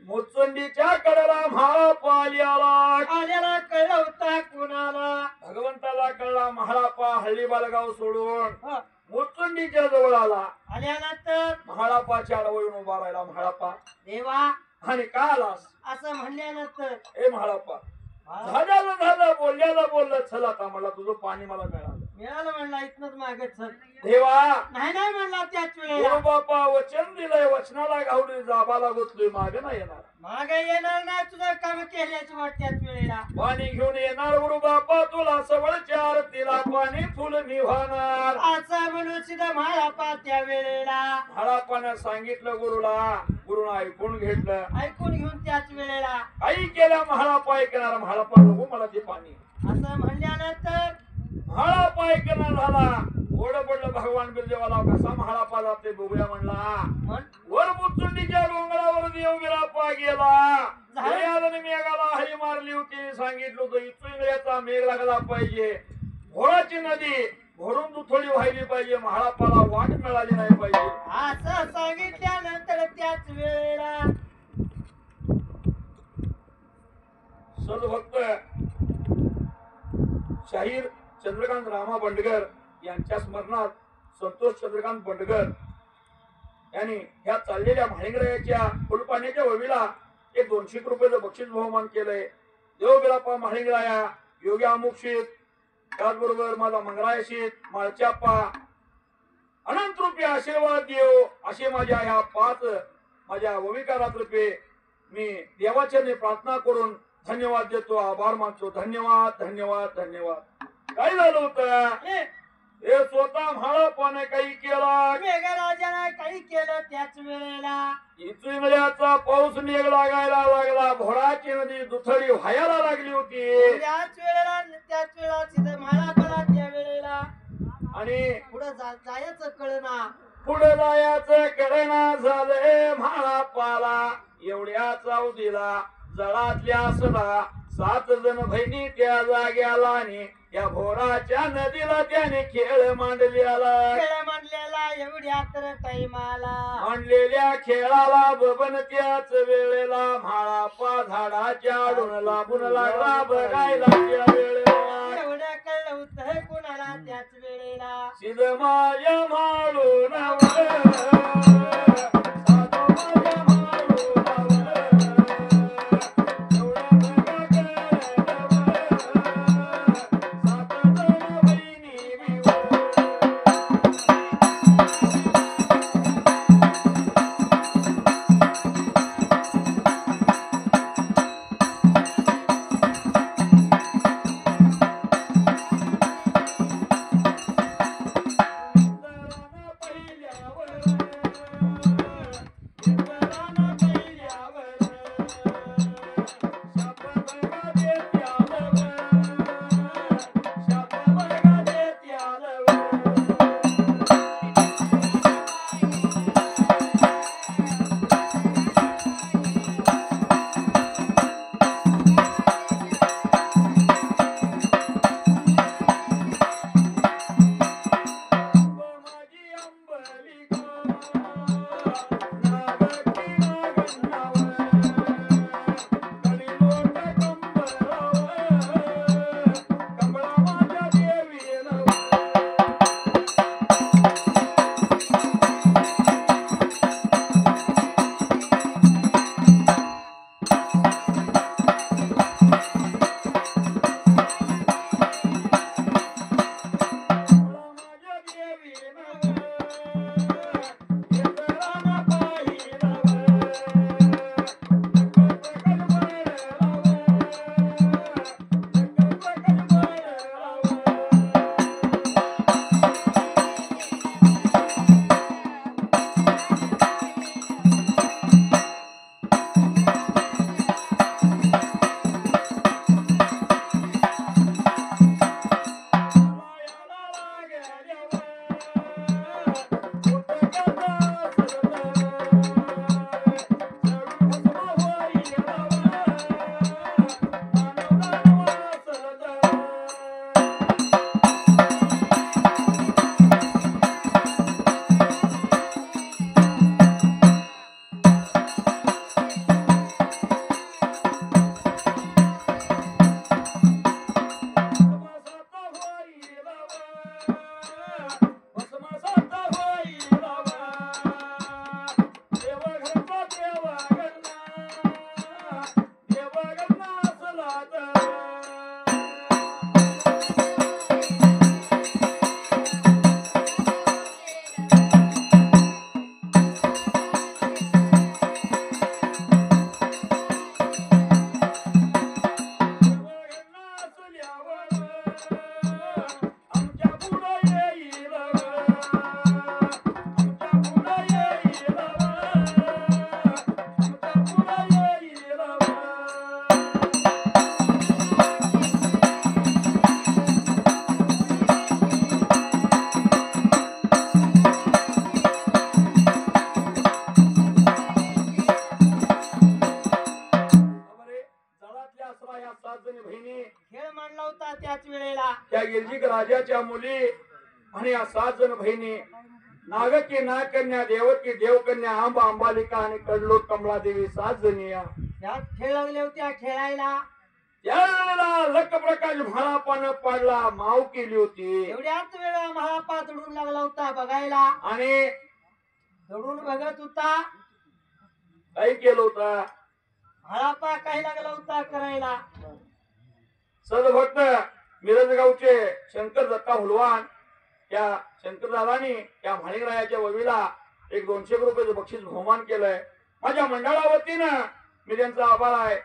मुचंडीच्या कडेला म्हाळापा आला. आल्याला कळलं होता कोणाला. भगवंताला कळला. म्हाळापा हल्ली बालगाव सोडून हं. मुचंडीच्या जवळ आला. आल्यानंतर म्हाळापाच्या आडवळून उभा राहिला. म्हाळापा देवा आणि का आलास? असं म्हणल्यानंतर ए म्हाळापा झालं बोलल्याला बोललं, चल आता मला तुझं पाणी मला मिळालं. मिळालं म्हणला इथनच मागे चल. देवा नाही म्हणला त्याच वेळेला. गुरु बापा वचन दिलंय, वचनाला घावली जाबाला गुतलोय, मागे नाही येणार. मागे येणार नाही तुझं काम केल्याची वाट त्याच वेळेला. पाणी घेऊन येणार गुरु बापा तुला सवळच्या आरतीला पाणी फुल निवाणार. असं म्हणून सीधा म्हाळापा त्या वेळेला. म्हाळापानं सांगितलं गुरुला. गुरुनं ऐकून घेतलं. ऐकून घेऊन त्याच वेळेला काही केल्या म्हाळापा ऐकणार. म्हाळापा नको मला ते पाणी. असं म्हणल्यानंतर म्हाळापा ऐकणार झाला. ओढ पडलं भगवान बिरदेवाला. कसा म्हाळापा जाते बघूया म्हणला. म्हण वर मुचुंडीच्या डोंगरावर देव बिरापा गेला. दर्याने मेघाला हरी मारली होती. सांगितलं होतं इचुंगऱ्याचा मेघ लागला पाहिजे. घोडाची नदी भरून दुथडी व्हायली पाहिजे. म्हाळापाला वाट मिळाली नाही पाहिजे. असं सांगितल्यानंतर त्याच वेळेला सद्भक्त शाहीर चंद्रकांत रामा बंडगर यांच्या स्मरणात संतोष चंद्रकांत बंडगर यांनी ह्या चाललेल्या म्हाळिंगरायाच्या फुलपाण्याच्या ववीला एक 200 रुपयाचं बक्षीस बहुमान केलंय. देव बिरापा म्हाळिंगराया, योगी अमुक्षित, त्याचबरोबर माझा मंगरायशीत, माळच्याप्पा अनंत रुपये आशीर्वाद देव. असे माझ्या ह्या 5 माझ्या वविकारातर्फे मी देवाचरणी प्रार्थना करून धन्यवाद देतो, आभार मानतो. धन्यवाद धन्यवाद धन्यवाद. काय झालं होतं हे स्वतः म्हाळापाने काही केला मेघराजाने काही केलं त्याच वेळेला इंद्रियाचा पाऊस मेघ लागायला लागला भोराची नदी दुथडी व्हायला लागली होती त्याच वेळेला तिथं महाराजाला त्या वेळेला आणि पुढं जायचं कळना पुढे जायचं कळेना झाले म्हाळापाला एवढ्या चावदीला जळातल्या असला 7 जण बहिणी त्या जाग्याला आणि या भोराच्या नदीला त्याने खेळ मांडलेला खेळ मांडलेला एवढ्या तर टाइमाला मांडलेल्या खेळाला बबन त्याच वेळेला म्हाळापा झाडाच्या आडून लांबून लागला बघायला त्या वेळेला एवढ्या कळलं होतं कुणाला त्याच वेळेला सिद्धमाया माळून त्या गिरजिक राजाच्या मुली आणि या 7 जण बहिणी नागकी नागकन्या देवकी देवकन्या आंबा अंबालिका आणि कडलोट कमलादेवी 7 जणी या त्यात खेळ लागले होत्या खेळायला त्यावेळेला लखप्रकाश म्हाळापानं पाडला माव केली होती एवढ्याच वेळा महापा दडून लागला होता बघायला आणि दडून बघत होता काय केलं होतं महापा काय लागला होता करायला सदभक्त मिरजगावचे शंकर दत्ता हुलवान त्या शंकरदादांनी त्या म्हाळिंगरायाच्या ववीला एक 200 रुपयाचं बक्षीस बहुमान केलंय माझ्या मंडळा वतीनं मी त्यांचा आभार आहे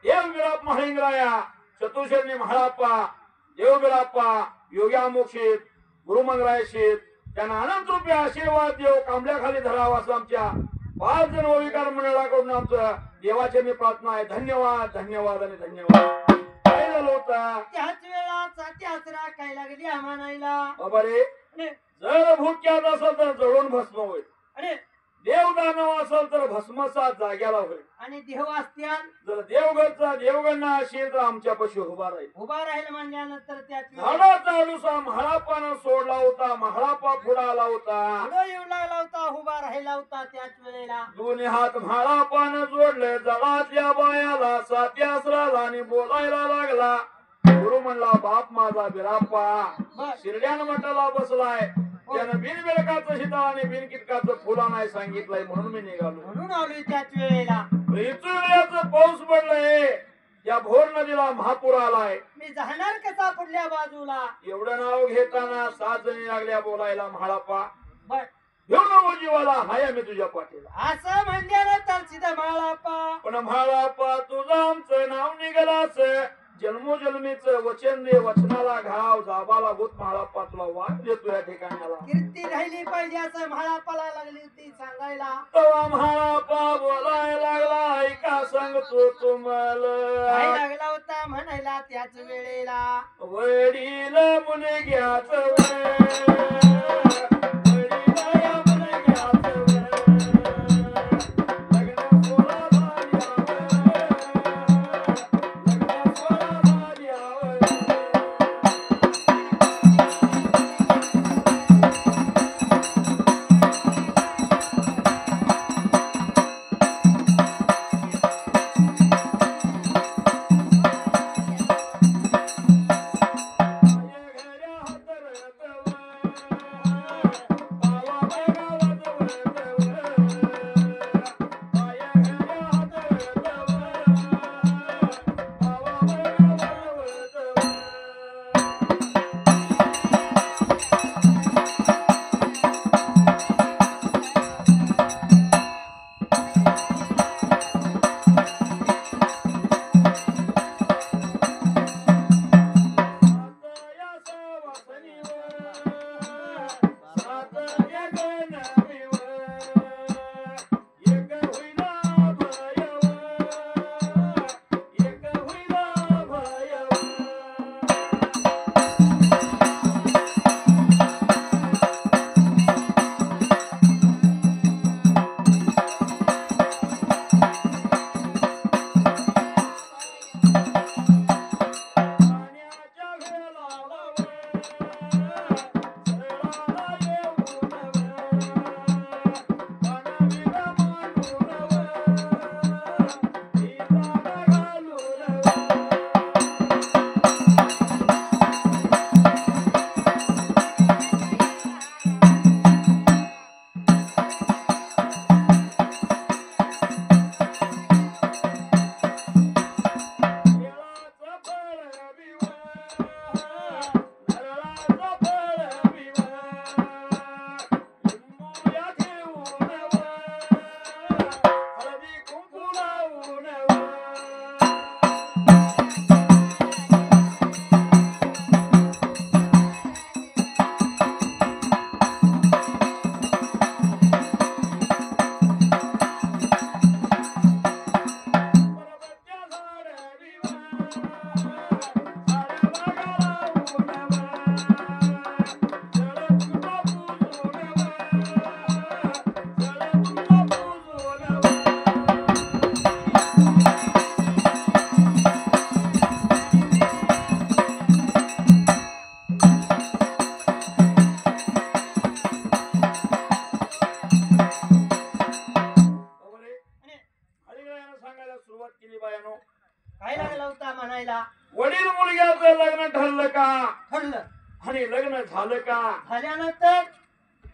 देव विलाप म्हाळिंगराया चतुर्शनी म्हाळाप्पा देव विलाप्पा योग्या मोक्षित गुरुमंगरायशी त्यांना अनंत रुपये आशीर्वाद देव कांबल्या खाली धरावा असं आमच्या 5 जण ओविकार मंडळाकडून आमचं देवाचे मी प्रार्थना आहे. धन्यवाद धन्यवाद आणि धन्यवाद. काय झालं होतं त्याच वेळाचा त्याच राखायला लागली आम्हाला. बाबा रे, आणि जर भूक्यात असेल तर जळून भस्म होईल, आणि देव दानव असेल तर भस्मसात जाग्याला होईल. आणि देव असत्यान जर देवगडचा देवगण असेल तर आमच्या पशी उभा राहील. उभा राहील म्हणल्यानंतर त्याच झाडाचा अडुसा म्हाळापानं सोडला होता, म्हाळापा पुढे आला होता. पुढं येऊ लागला होता, उभा राहिला होता. त्याच वेळेला दोन्ही हात म्हाळापानं जोडले, जळातल्या बायाला सात्यासराला आणि बोलायला लागला. गुरु म्हणला, बाप माझा बिराप्पा शिरड्यान मठाला बसलाय, त्यानं बिनबिडकाचं शीतळ आणि बिनकिटकाचं फुला नाही सांगितलंय म्हणून मी निघालो. म्हणून आलोय त्याच वेळेला. वेळेचं पाऊस पडलंय, या भोर नदीला महापूर आलाय. मी जाणार कसा पुढल्या बाजूला. एवढं नाव घेताना 7 जणी लागल्या बोलायला. म्हाळापा बर घेऊ नको जीवाला, हाय मी तुझ्या पाठीला. असं म्हणल्यानंतर सीधा म्हाळापा पण म्हाळापा तुझं आमचं नाव निघालाच, जन्मोजन्मीच वचन दे, वचनाला घाव जाबाला होत. म्हाळापा तुला वाट देतो या ठिकाणाला. कीर्ती राहिली पाहिजे असं म्हाळापाला लागली होती सांगायला. तेव्हा म्हाळापा बोलायला लागला, ऐका सांगतो काय तुम्हाला. लागला होता म्हणायला त्याच वेळेला. वडील मुलग्याचं काय लागला होता म्हणायला. वडील मुलग्याचं लग्न ठरलं का ठरलं. आणि लग्न झालं का. झाल्यानंतर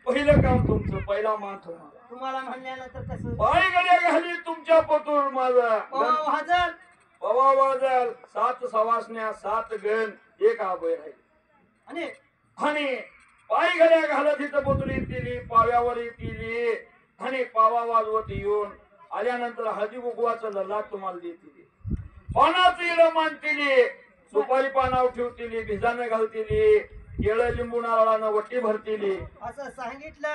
पहिलं काम तुमचं, पहिला मान तुम्हाला म्हणल्यानंतर कसं पाय गड्या घाली तुमच्या पतूर माझा वाजल पवा वाजल. 7 सवासण्या 7 गण 1 आबय आहे. आणि पाय गड्या घालत इथं पोतली तिली पाव्यावर येतील आणि पावा वाजवत येऊन आल्यानंतर हळदी कुंकवाचं लल्ला तुम्हाला देतील. पानाचं इडं मानतील, सुपारी पानावर ठेवतील, भिजानं घालतील, केळ लिंबू नारळानं वटी भरतीली. असं सांगितलं.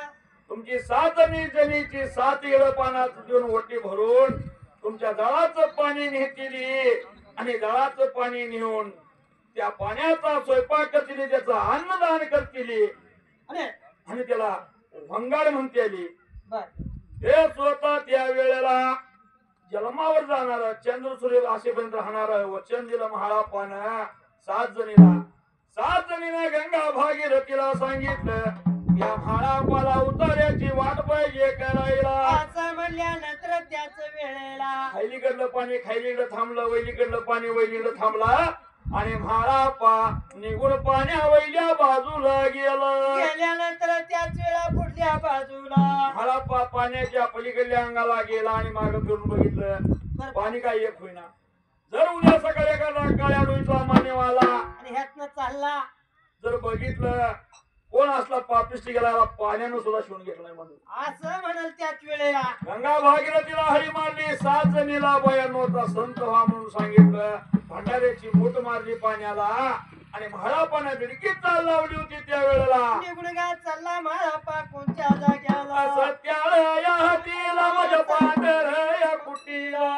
तुमची 7 जणीची 7 येळ पानात देऊन वटी भरून तुमच्या जळाचं पाणी नेतीली आणि जळाचं पाणी नेऊन त्या पाण्याचा स्वयंपाक करतील, त्याचं अन्नदान करतील आणि त्याला भंगार म्हणते आली. बर हे स्वतः त्या वेळेला जन्मावर जाणार चंद्र सूर्य असेपर्यंत राहणार वचन दिलं महाळापानं 7 जणींना गंगा भागीरथीला सांगितलं या म्हाळापाला उतार्याची वाट पाहिजे करायला. असं म्हणल्यानंतर त्याच वेळेला खायलीकडलं पाणी खायलीकडे थांबलं, वैलीकडलं पाणी वैलीकडे थांबला आणि म्हाळापा निघून पाण्या वैल्या बाजूला गेलं. गेल्यानंतर त्याच वेळा पुढल्या बाजूला म्हाळापा पाण्याच्या पलीकडल्या अंगाला गेला आणि मागं फिरून बघितलं पाणी काही एक होईना. जर उद्या सकाळी एखादा काळ्या डोईचा मान्यवाला आणि ह्यातनं चालला जर बघितलं कोण असला पापिष्टी गेला पाण्यानं सुद्धा शिवून घेतलं नाही म्हणून असं म्हणाल त्याच वेळेला गंगा भागीरथीला हरी मारली. 7 जणीला बयानोचा संत व्हा म्हणून सांगितलं. भंडाऱ्याची मूठ मारली पाण्याला आणि म्हाळापानं दिडकीत चाल लावली होती त्या वेळेला. निघुणगा चालला म्हाळापा कोणत्या जाग्याला. सत्याळ या हातीला माझ्या पांढर या कुटीला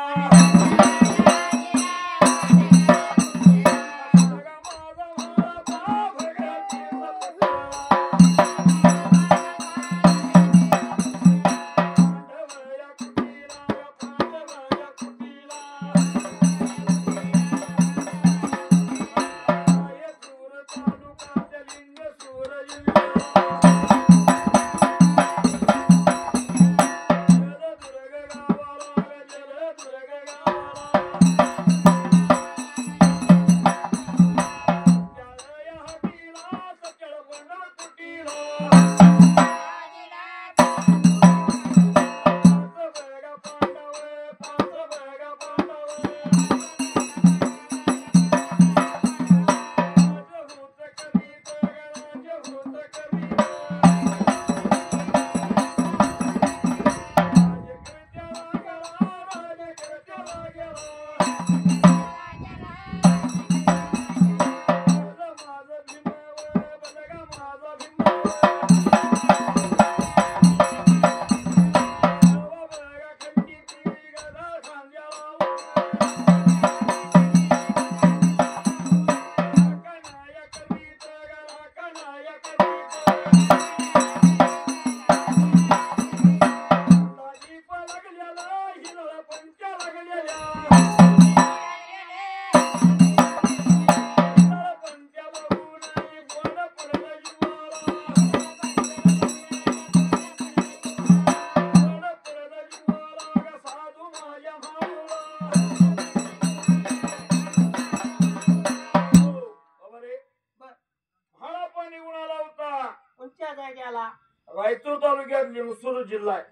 रायचूर तालुक्यात लिंगसूर जिल्हा आहे.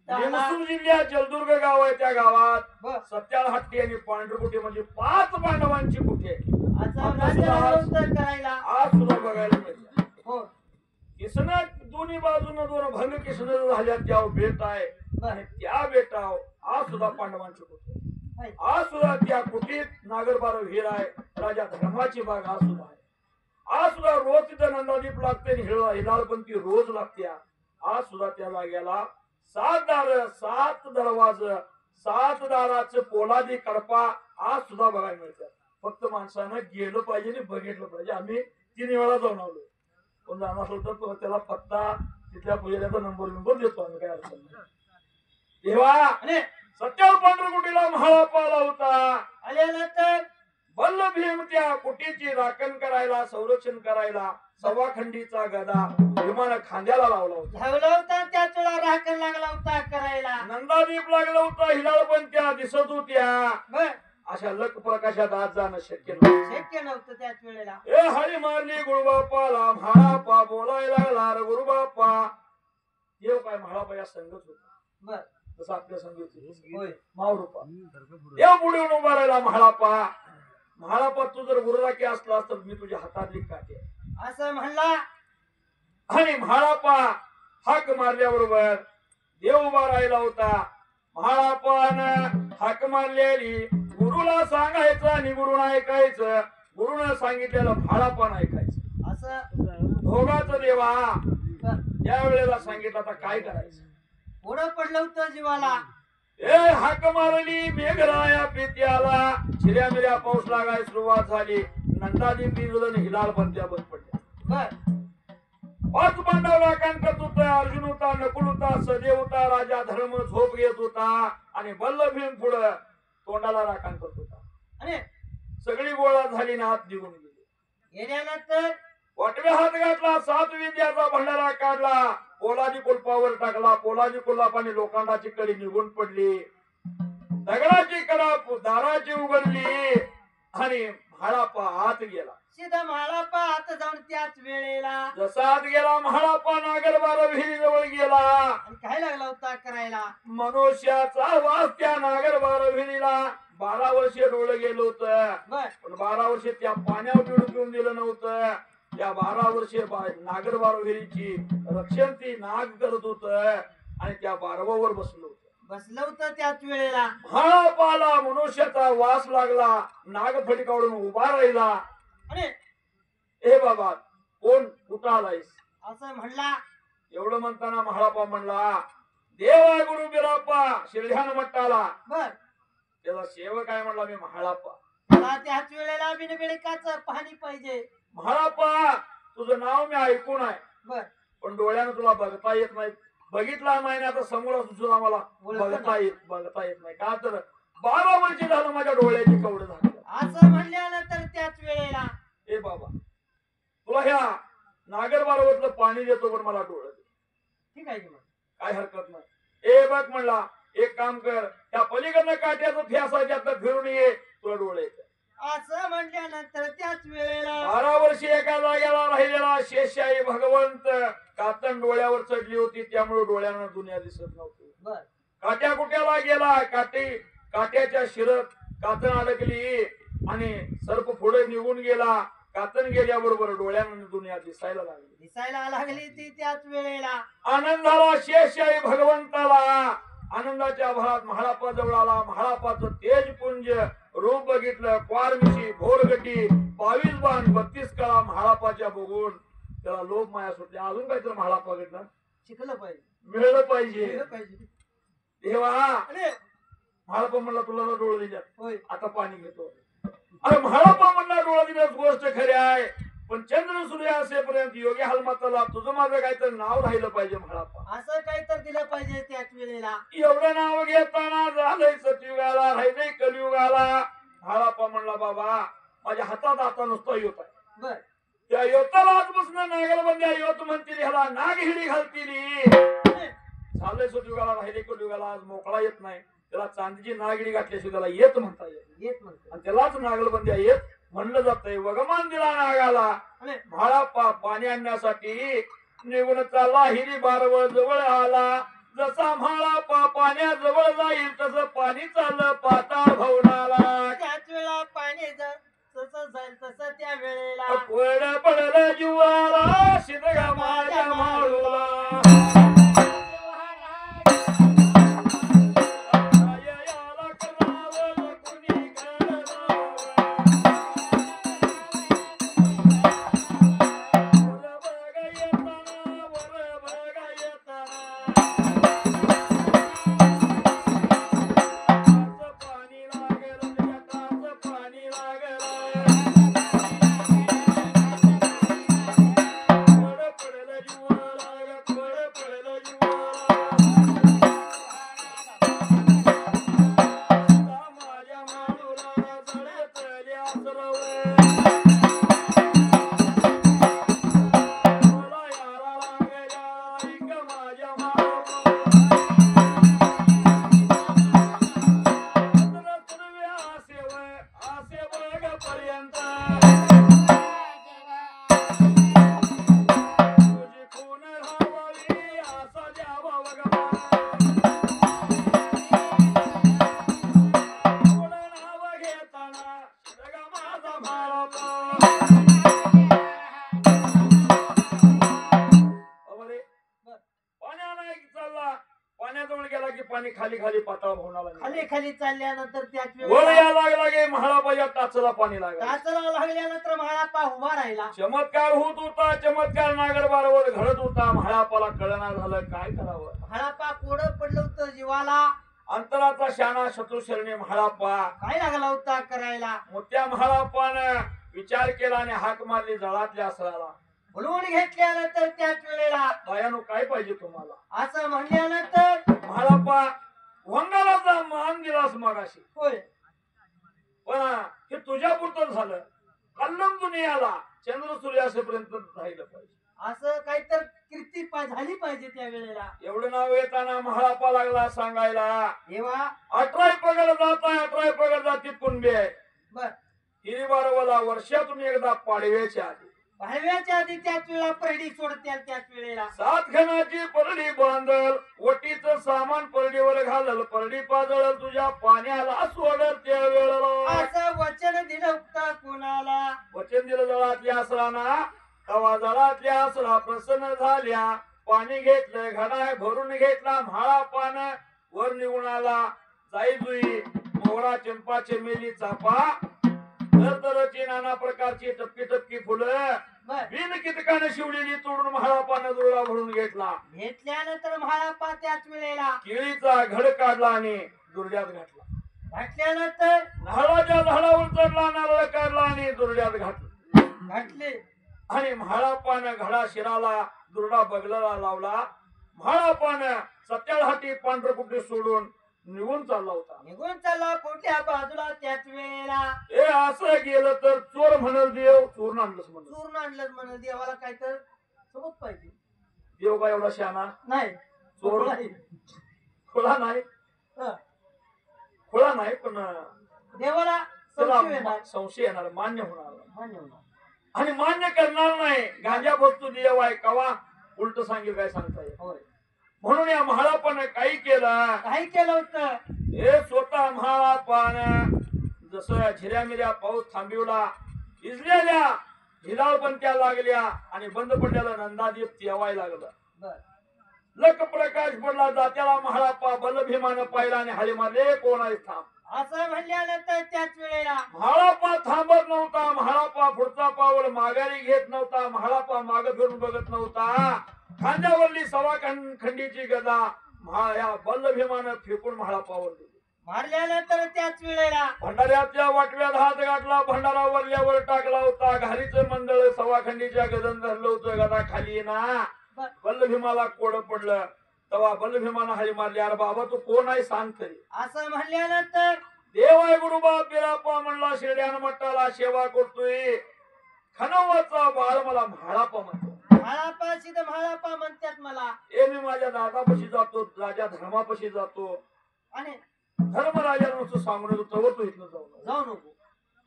लिंगसूर जिल्ह्यात जलदुर्ग गाव आहे. त्या गावात सत्याळ हट्टी आणि पांढरकुटी म्हणजे 5 पांडवांची कुठे करायला आज सुद्धा बघायला मिळते. हो किसन दोन्ही बाजून 2 भंग किसन झाल्या त्या बेट आहे आणि त्या बेटाव आज सुद्धा पांडवांची कुठे. आज सुद्धा त्या कुटीत नागरबार विहीर आहे. राजा धर्माची बाग आज सुद्धा आहे. आज सुद्धा रोज तिथं नंदादीप लागते हिराळपंथी रोज लागते. आज सुद्धा त्या जाग्याला 7 दार 7 दरवाज 7 दाराचं पोलादी कडपा आज सुद्धा बघायला मिळतात. फक्त माणसानं गेलं पाहिजे आणि बघितलं पाहिजे. आम्ही 3 वेळा जाऊन आलो. कोण जाणार असेल तर त्याला पत्ता तिथल्या पुजाऱ्याचा नंबर देतो आम्ही, काय अडचण नाही. तेव्हा सत्याळ पांढरकुटीला म्हाळापा आला होता. आल्यानंतर बल्ल भीम त्या कुटीची राखण करायला संरक्षण करायला सव्वाखंडीचा गदा भीमानं खांद्याला लावला होता. धावला होता त्याच वेळा राखण लागला होता करायला. नंदादीप लागला होता. हिलाळपंत्या दिसत होत्या. अशा लख प्रकाशात आज जाणं शक्य नव्हतं त्याच वेळेला. ए हरी मारली गुरुबापाला म्हाळापा बोलायला लागला. रे गुरुबापा येऊ काय म्हाळापा या संगत होता. तसं आपल्या संगीत मावरूपा येऊ पुढे उभा राहिला म्हाळापा. म्हाळापा तू जर गुरुराखी असला तर मी तुझ्या हातातली काटे असं म्हणला. आणि म्हाळापा हाक मारल्याबरोबर देव उभा राहिला होता. म्हाळापानं हाक मारलेली गुरुला सांगायचं आणि गुरुनं ऐकायचं. गुरुनं सांगितलेलं म्हाळापानं ऐकायचं. असं भोगाचं देवा बर. या वेळेला सांगितलं आता काय करायचं. पुढं पडलं होतं जीवाला ए हाक मारली मेघराया पित्याला चिऱ्या मिऱ्या पाऊस लागाय सुरुवात झाली. नंदादी बिरुदन हिलाल पंत्या बंद पडल्या. बर. 5 पांडव राखांकत होता. अर्जुन होता, नकुल होता, सहदेव होता, राजा धर्म झोप घेत होता आणि बल्ल भीम पुढं तोंडाला राखांकत होता. आणि सगळी गोळा झाली ना हात निघून गेले. गेल्यानंतर वाटवे हात घातला, 7 विद्याचा भंडारा काढला, पोलादी कुलपावर टाकला. पोलादी कुलपाने लोखंडाची कडी निघून पडली. दगडाची कडा दाराची उघडली आणि म्हाळापा आत गेला. सीधा म्हाळापा हात जाऊन त्याच वेळेला जसा आत गेला म्हाळापा नागरबार विहिरीजवळ गेला. आणि काय लागला होता करायला. मनुष्याचा वास त्या नागरबार विहिरीला. 12 वर्षे डोळं गेलं होतं. बर. पण 12 वर्षे त्या पाण्यावर पिळून पिऊन दिलं नव्हतं. त्या 12 वर्षे नागरबार विहिरीची रक्षण ती नाग करत होत आणि त्या बारवावर बसलो होतं. बसलं होतं त्याच वेळेला म्हाळापाला मनुष्याचा वास लागला. नाग फटकावून उभा राहिला. आणि हे बाबा कोण कुठं आलायस असं म्हणला. एवढं म्हणताना म्हाळापा म्हणला देवा गुरु बिराप्पा शिरढ्यान मट्टाला. बर. त्याचा सेवक काय म्हणला मी म्हाळाप्पा. मला त्याच वेळेला बिनबिडकाच पाणी पाहिजे. म्हाळाप्पा तुझं नाव मी ऐकून आहे बर. पण डोळ्यानं तुला बघता येत नाही. बघितला नाही आता समोर असून सुद्धा मला बघता येत नाही. का तर 12 वर्ष झालं माझ्या डोळ्याची कवड झाली. असं म्हणल्यानंतर त्याच वेळेला ए बाबा तुला ह्या नागरबारोवरचं पाणी देतो पण मला डोळं दे. ठीक आहे की मग काय हरकत नाही. ए बघ म्हणला एक काम कर त्या पलीकडनं काट्याचं फ्यासा त्यातनं फिरून ये तुला डोळे येते. असं म्हटल्यानंतर त्याच वेळेला 12 वर्षे एका जागेला राहिलेला शेषशाही भगवंत कातण डोळ्यावर चढली होती त्यामुळे डोळ्यांना दुनिया दिसत नव्हती. बर. काट्या कुट्याला गेला. काट्याच्या शिरत कातण अडकली आणि सर्प पुढे निघून गेला. कातण गेल्याबरोबर डोळ्यांना दुनिया दिसायला लागली ती त्याच वेळेला आनंद झाला शेषशाही भगवंताला. आनंदाच्या भरात म्हाळापा जवळ आला. म्हाळापाचं तेजपुंज रूप बघितलं. क्वारमिशी भोरगटी 22 बाण 32 कळा म्हाळापाच्या बघून त्याला लोभ माया सुटल्या. अजून काहीतरी म्हाळापा घेतला शिकलं पाहिजे. मिळलं पाहिजे. देवा अरे म्हाळापा म्हणला तुला डोळे दिल्यात होय. आता पाणी घेतो. अरे म्हाळापा म्हणला डोळे दिल्यास गोष्ट खरी आहे पण चंद्र सूर्य असेपर्यंत योगी हालमाताला तुझं माझं काहीतरी नाव राहिलं पाहिजे. म्हाळापा असं काहीतरी दिलं पाहिजे त्याच वेळेला. एवढं नाव घेताना झालंय सतयुगाला राहिलंय कलियुगाला. म्हाळापा म्हणला बाबा माझ्या हातात आता नुसता योत आहे. बर. त्या योताला आजपासून नागरबंद्या योत म्हणतील ह्याला नागहिडी घालतील. झालंय सतयुगाला राहिले कलियुगाला आज मोकळा येत नाही. त्याला चांदीची नागहिडी घातल्याशिवाय त्याला येत म्हणता येत म्हणतो. आणि त्यालाच नागरबंद्या येत म्हणलं जातंय. वगमान दिला नागाला. म्हाळापा पाणी आणण्यासाठी निघून चालला. हिरी बारवळ जवळ आला. जसा म्हाळापा पाण्याजवळ जाईल तसं पाणी चाललं पाताळ भवनाला. त्याच वेळा पाणी जसं जाईल तसं त्या वेळेला पडलं जीवाला शिदगा माझ्या माळूला. पाण्याजवळ गेला की पाणी खाली खाली पातळ होणार खाली खाली चालल्यानंतर त्याच वर वेळेला या लागला गे महाळापाच्या टाचला पाणी लागलं टाचला लागल्यानंतर महाळापा उभा राहिला. चमत्कार होत होता, चमत्कार नागरबारवर घडत होता. महाळापाला कळना झालं काय करावं. महाळापा कोडं पडलं होतं जीवाला. अंतराचा शाना शत्रुशरणे महाळापा काय लागला होता करायला. मग त्या महाळापानं विचार केला आणि हाक मारली जळातल्या असराला. बोलवून घेतल्यानंतर त्याच वेळेला बायानो काय पाहिजे तुम्हाला असं म्हणल्यानंतर महाळापा वंगालाचा मान दिलास मगाशी, होय पण हे तुझ्या पुरतं झालं. कल्लम दुनियाला चंद्र सूर्य असेपर्यंत राहिलं पाहिजे. असं काहीतर कीर्ती झाली पाहिजे त्या वेळेला. एवढं नाव येताना महाळापा लागला सांगायला तेव्हा 18 पगड जात आहे, 18 पगड जातीत कुणबी आहे. बर हिरीबारवाला वर्षातून एकदा पाडव्याच्या आधी भाव्याच्या आधी त्याच वेळेला परडी सोडत्या. त्याच वेळेला 7 खणाची परडी बांधल, वटीचं सामान परडीवर घालल, परडी पाजळ तुझ्या पाण्याला सोडल. त्या वेळेला असं वचन दिलं होतं कुणाला. वचन दिलं जळातल्या असराना. तवा जळातल्या असरा प्रसन्न झाल्या. पाणी घेतलं, घडा भरून घेतला. म्हाळापानं वर निघून आला. जाई जुई मोगरा चंपा चमेली चापा तरतरची नाना प्रकारची टपकी टपकी फुलं बर बिन कितकानं शिवलेली तोडून म्हाळापानं दुर्डा भरून घेतला. घेतल्यानंतर महाळापा त्याच वेळेला केळीचा घड काढला आणि दुर्ड्यात घातला. घातल्यानंतर नारळाच्या झाडावर चढला, नारळ काढला आणि दुर्ड्यात घातला. घातले आणि म्हाळापानं घडा शिराला दुर्डा बगलाला लावला. म्हाळापानं सत्याळ हाती पांढरपुटी सोडून निघून चालला होता. निघून चालला कुठल्या बाजूला. त्याच वेळेला हे असं गेलं तर चोर म्हणल देव, चोरून आणलंच म्हणलं. चूर्ण आणलं म्हणून देवाला काय तर सोबत पाहिजे. देव का एवढा शहाणा? नाही चोर नाही. खोळा नाही, हं. खोळा नाही, पण देवाला त्याला संशय येणार. संशय येणार, मान्य होणार मान्य होणार. आणि मान्य करणार नाही. गांजा वस्तू देव आहे कवा उलट सांगेल काय सांगता येईल. होय म्हणून या म्हाळापानं काही केलं. काही केलं होतं. हे स्वतः म्हाळापानं जसं झिऱ्यामिऱ्या पाऊस थांबिवला, भिजलेल्या हिराळपंत्या लागल्या आणि बंद पडलेला नंदादीप तेवायला लागलं. बर लक प्रकाश पडला. जात्याला म्हाळापा बलभीमानं पाहिला आणि हाळी मारले कोण आहे थांब. असं म्हणल्यानंतर त्याच वेळेला म्हाळापा थांबत नव्हता. म्हाळापा पुढचा पाऊल माघारी घेत नव्हता. म्हाळापा माग फिरून बघत नव्हता. खांद्यावरली सवा खंडीची गदा या बल्लभीमानं फेकून म्हाळापावर दिली. मारल्यानंतर त्याच वेळेला भंडाऱ्याच्या वाटव्यात हात गाठला. भंडारा वरल्यावर टाकला होता. घारीचं मंडळ सवा खंडीच्या गदन धरलं होतं. गदा खाली ना बल्लभीमाला कोड पडलं. तेव्हा बल्लभीमानं हाळी मारली. अरे बाबा तू कोण आहे सांग तरी. असं म्हणल्यानंतर देव आहे गुरुबा बिरापा म्हणला. शिरड्यान मट्टाला सेवा करतोय. खनवाचा बाळ मला म्हाळापा म्हणतो. म्हाळापा सिद्ध म्हाळापा म्हणतात मला. ए मी माझ्या दादापाशी जातो, राजा धर्मापाशी जातो आणि धर्मराजा नुसतं सांगून तवर तू इथनं जाऊ नको.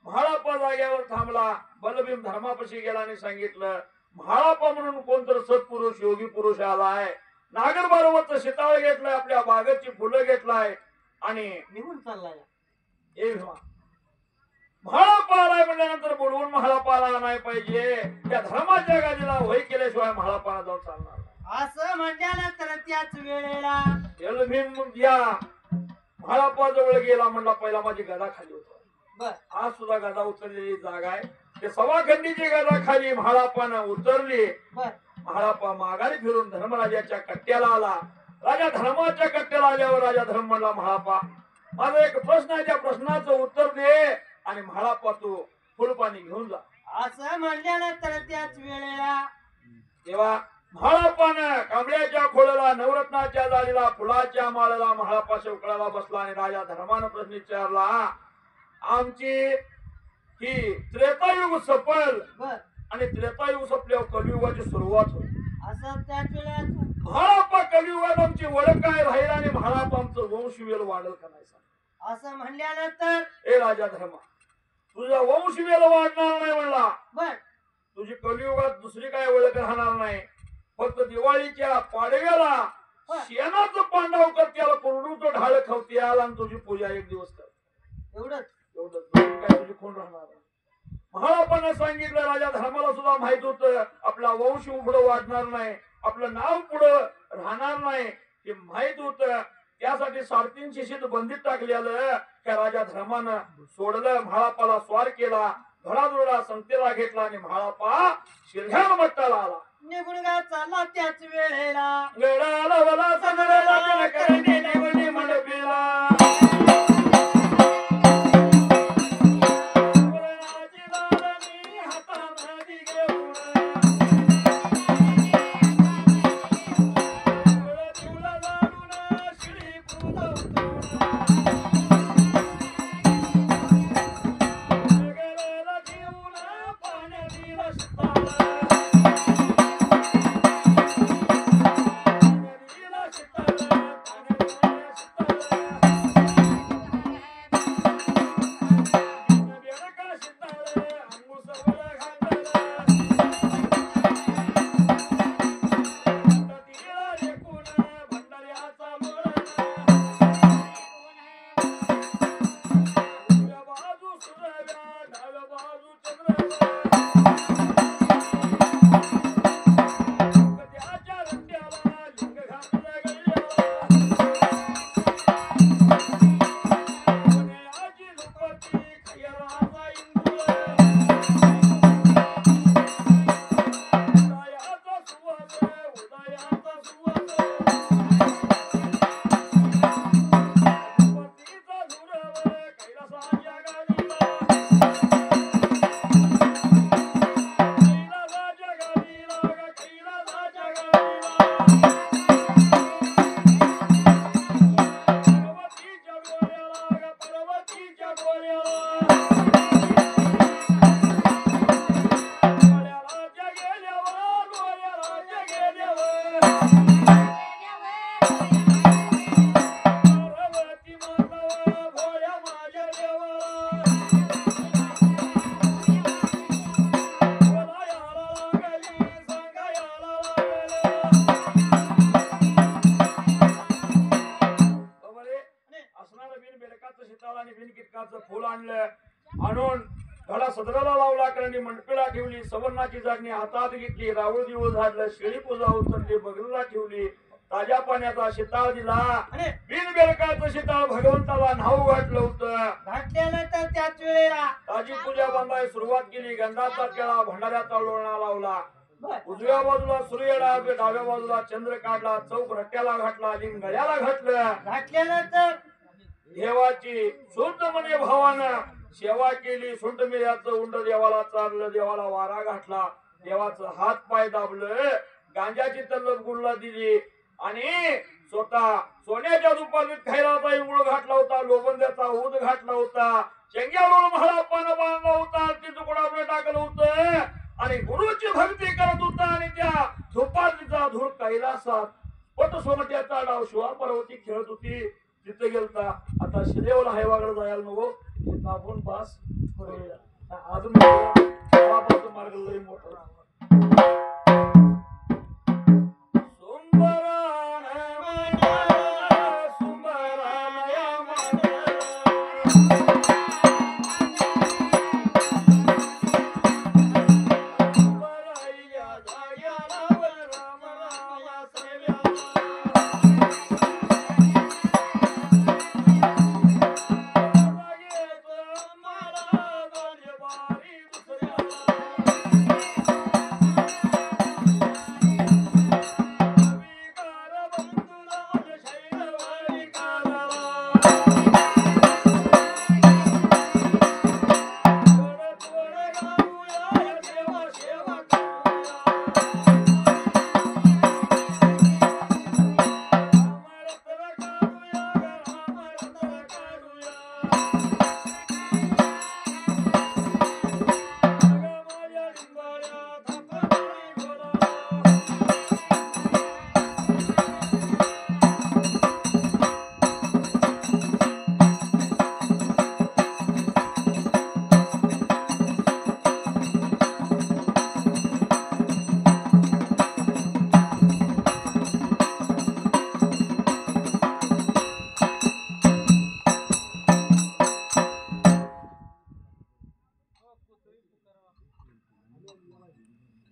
म्हाळापा जाग्यावर थांबला. बलभीम धर्मापाशी गेला आणि सांगितलं म्हाळापा म्हणून कोणतर सत्पुरुष योगी पुरुष आलाय. नागर बारोबरचं शिताळ घेतलाय, आपल्या बागेची फुलं घेतलाय आणि निघून चाललाय. ए भीमा म्हाळापा आलाय म्हणल्यानंतर बोलवून म्हाळापाला नाही पाहिजे. त्या धर्माच्या गादीला वही केल्याशिवाय म्हाळापाला जाऊन चालणार. असं म्हणल्यानंतर त्याच वेळेला भीम या म्हाळापा जवळ गेला. म्हणला पहिला माझी गदा खाली होती. बर आज सुद्धा गदा उतरलेली जागा आहे. ते सवाखंडीची गदा खाली म्हाळापानं उतरली. बर म्हाळापा माघारी फिरून धर्मराजाच्या कट्ट्याला आला. राजा धर्माच्या कट्ट्याला आल्यावर राजा धर्म म्हणला म्हाळापा माझा एक प्रश्न आहे, त्या प्रश्नाचं उत्तर दे आणि म्हाळापा तू फुलपाणी घेऊन जा. असं म्हणल्यानंतर त्याच वेळेला तेव्हा म्हाळापानं कांबळ्याच्या खोळला, नवरत्नाच्या जाळीला, फुलाच्या माळाला म्हाळापा शेवकळाला बसला आणि राजा धर्मानं प्रश्न विचारला आमची ही त्रेतायुग सफल बर आणि त्रेतायुग संपल्यावर कलियुगाची सुरुवात होईल. असं त्याच वेळेला तू म्हाळापा कलियुगात आमची ओळख काय राहील आणि म्हाळापा आमचं वंशवेल वाढल का नाही सांग. असं म्हणल्यानंतर ए राजा धर्मा तुझा वंशवेल वाढणार नाही म्हणला. बर तुझी कलियुगात दुसरी काय ओळख राहणार नाही. फक्त दिवाळीच्या पाडव्याला शेणाचं पांडव कर, त्याला कोरडूचं ढाळ खवती आला आणि तुझी पूजा एक दिवस कर. एवढंच एवढंच काय तुझी खून राहणार नाही. म्हाळापानं सांगितलं. राजा धर्माला सुद्धा माहित होतं आपला वंश पुढं वाढणार नाही, आपलं नाव पुढं राहणार नाही. हे माहित होत. त्यासाठी 350 शीत बंदीत टाकलेलं त्या राजा धर्मानं सोडलं. म्हाळापाला स्वार केला, धडाधुडा संतेला घेतला आणि म्हाळापा शिरघ्यान मट्टाला आला. निघून गा चालला त्याच वेळेला गडाला वला सगळ्याला तिला करणे निवडी मंडपीला. वरणाची दालनी हातामध्ये घेऊन तुला लाडून शिळी फुलवतो. गडाला घेऊन पाण्यातील शिताला. फुल आणलं आणून धडा सदराला लावला. करणी मंडपीला ठेवली. सवर्णाची जागणी हातात घेतली. रावळ दिवळ झाडलं. शेळी पूजा उतरली. बगलीला ठेवली. ताज्या पाण्याचा शिताळ दिला. बिन बेलकाचं शिताळ भगवंताला नाव घातलं होतं. घातल्यानंतर त्याच वेळेला ताजी पूजा बांधाय सुरुवात केली. गंधाचा केळा भंडाऱ्याचा लोणा लावला. उजव्या बाजूला सूर्य डाव्या बाजूला चंद्र काढला. चौक रट्ट्याला घातला. लिंग गळ्याला घातलं. घातल्यानंतर देवाची शुद्ध म्हणे भावानं सेवा केली. सुंठ मिऱ्याचं उंड देवाला चाललं. देवाला वारा घातला. देवाचं हात पाय दाबलं. गांजाची तल्लप गुळला दिली आणि स्वतः सोन्याच्या दुपारीत खैराचा इंगुळ घातला होता. लोबंद्याचा ऊद घातला होता. चंग्यावरून म्हाळापानं बांधला होता. ती तुकडावर टाकलं होतं आणि गुरुची भक्ती करत होता. आणि त्या झोपातीचा धूळ कैलासात पट सोमट्याचा डाव शिवा पर्वती खेळत होती. तिथे गेलता. आता शिदेवला हायवाकडे जायला नको. आपण पास करूया. अजून मार्ग लई मोठा.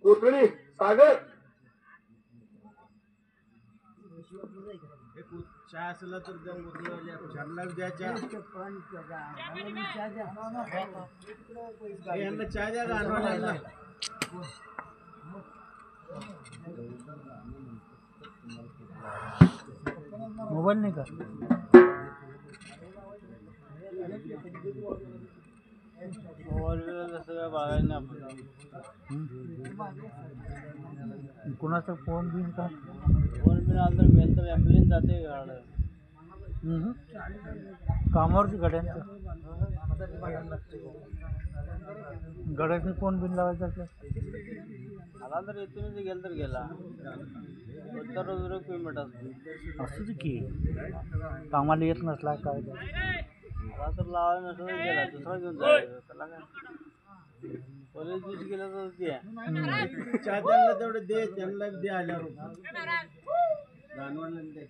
कोथळी सागर चहा असला तर त्या छानला द्यायच्या यांना चहा द्या गाणवाल्यांना मोबाईल नाही का कुणाचा फोन बिन का ॲम्ब्युलन्स जाते कामावरची गड्यांचं गड्याचं फोन बिन लावायचं असलं आला तर इथूनच गेला तर गेला तर रोज पेमेंट असतो असंच की कामाला येत नसला काय आला तर लावायला नसलं तर गेला दुसरा घेऊन जायचं त्याला काय पोलीस दिवशी गेला तर ते चहा त्यांना तेवढं दे त्यांना दे आल्यावर दे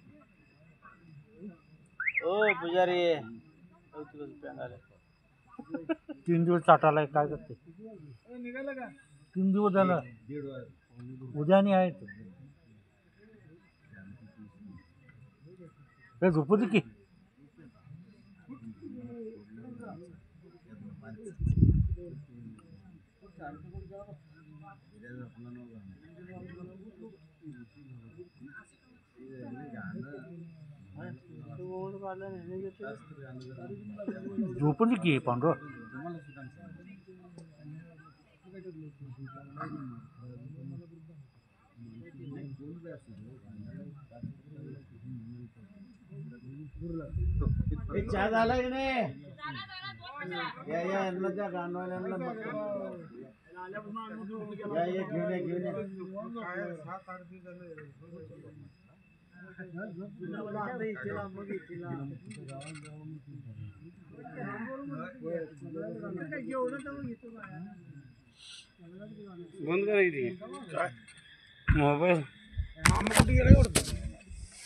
ओ पुजारी आले 3 दिवस चाटायला काय करते 3 दिवस झालं उद्या आणि आहेत हे झोपू दे की झोपू दे की पांढर चहा झाला की नाही या यांना त्या गाणवाल्यांना या घेऊन या बंद करायची मोबाईल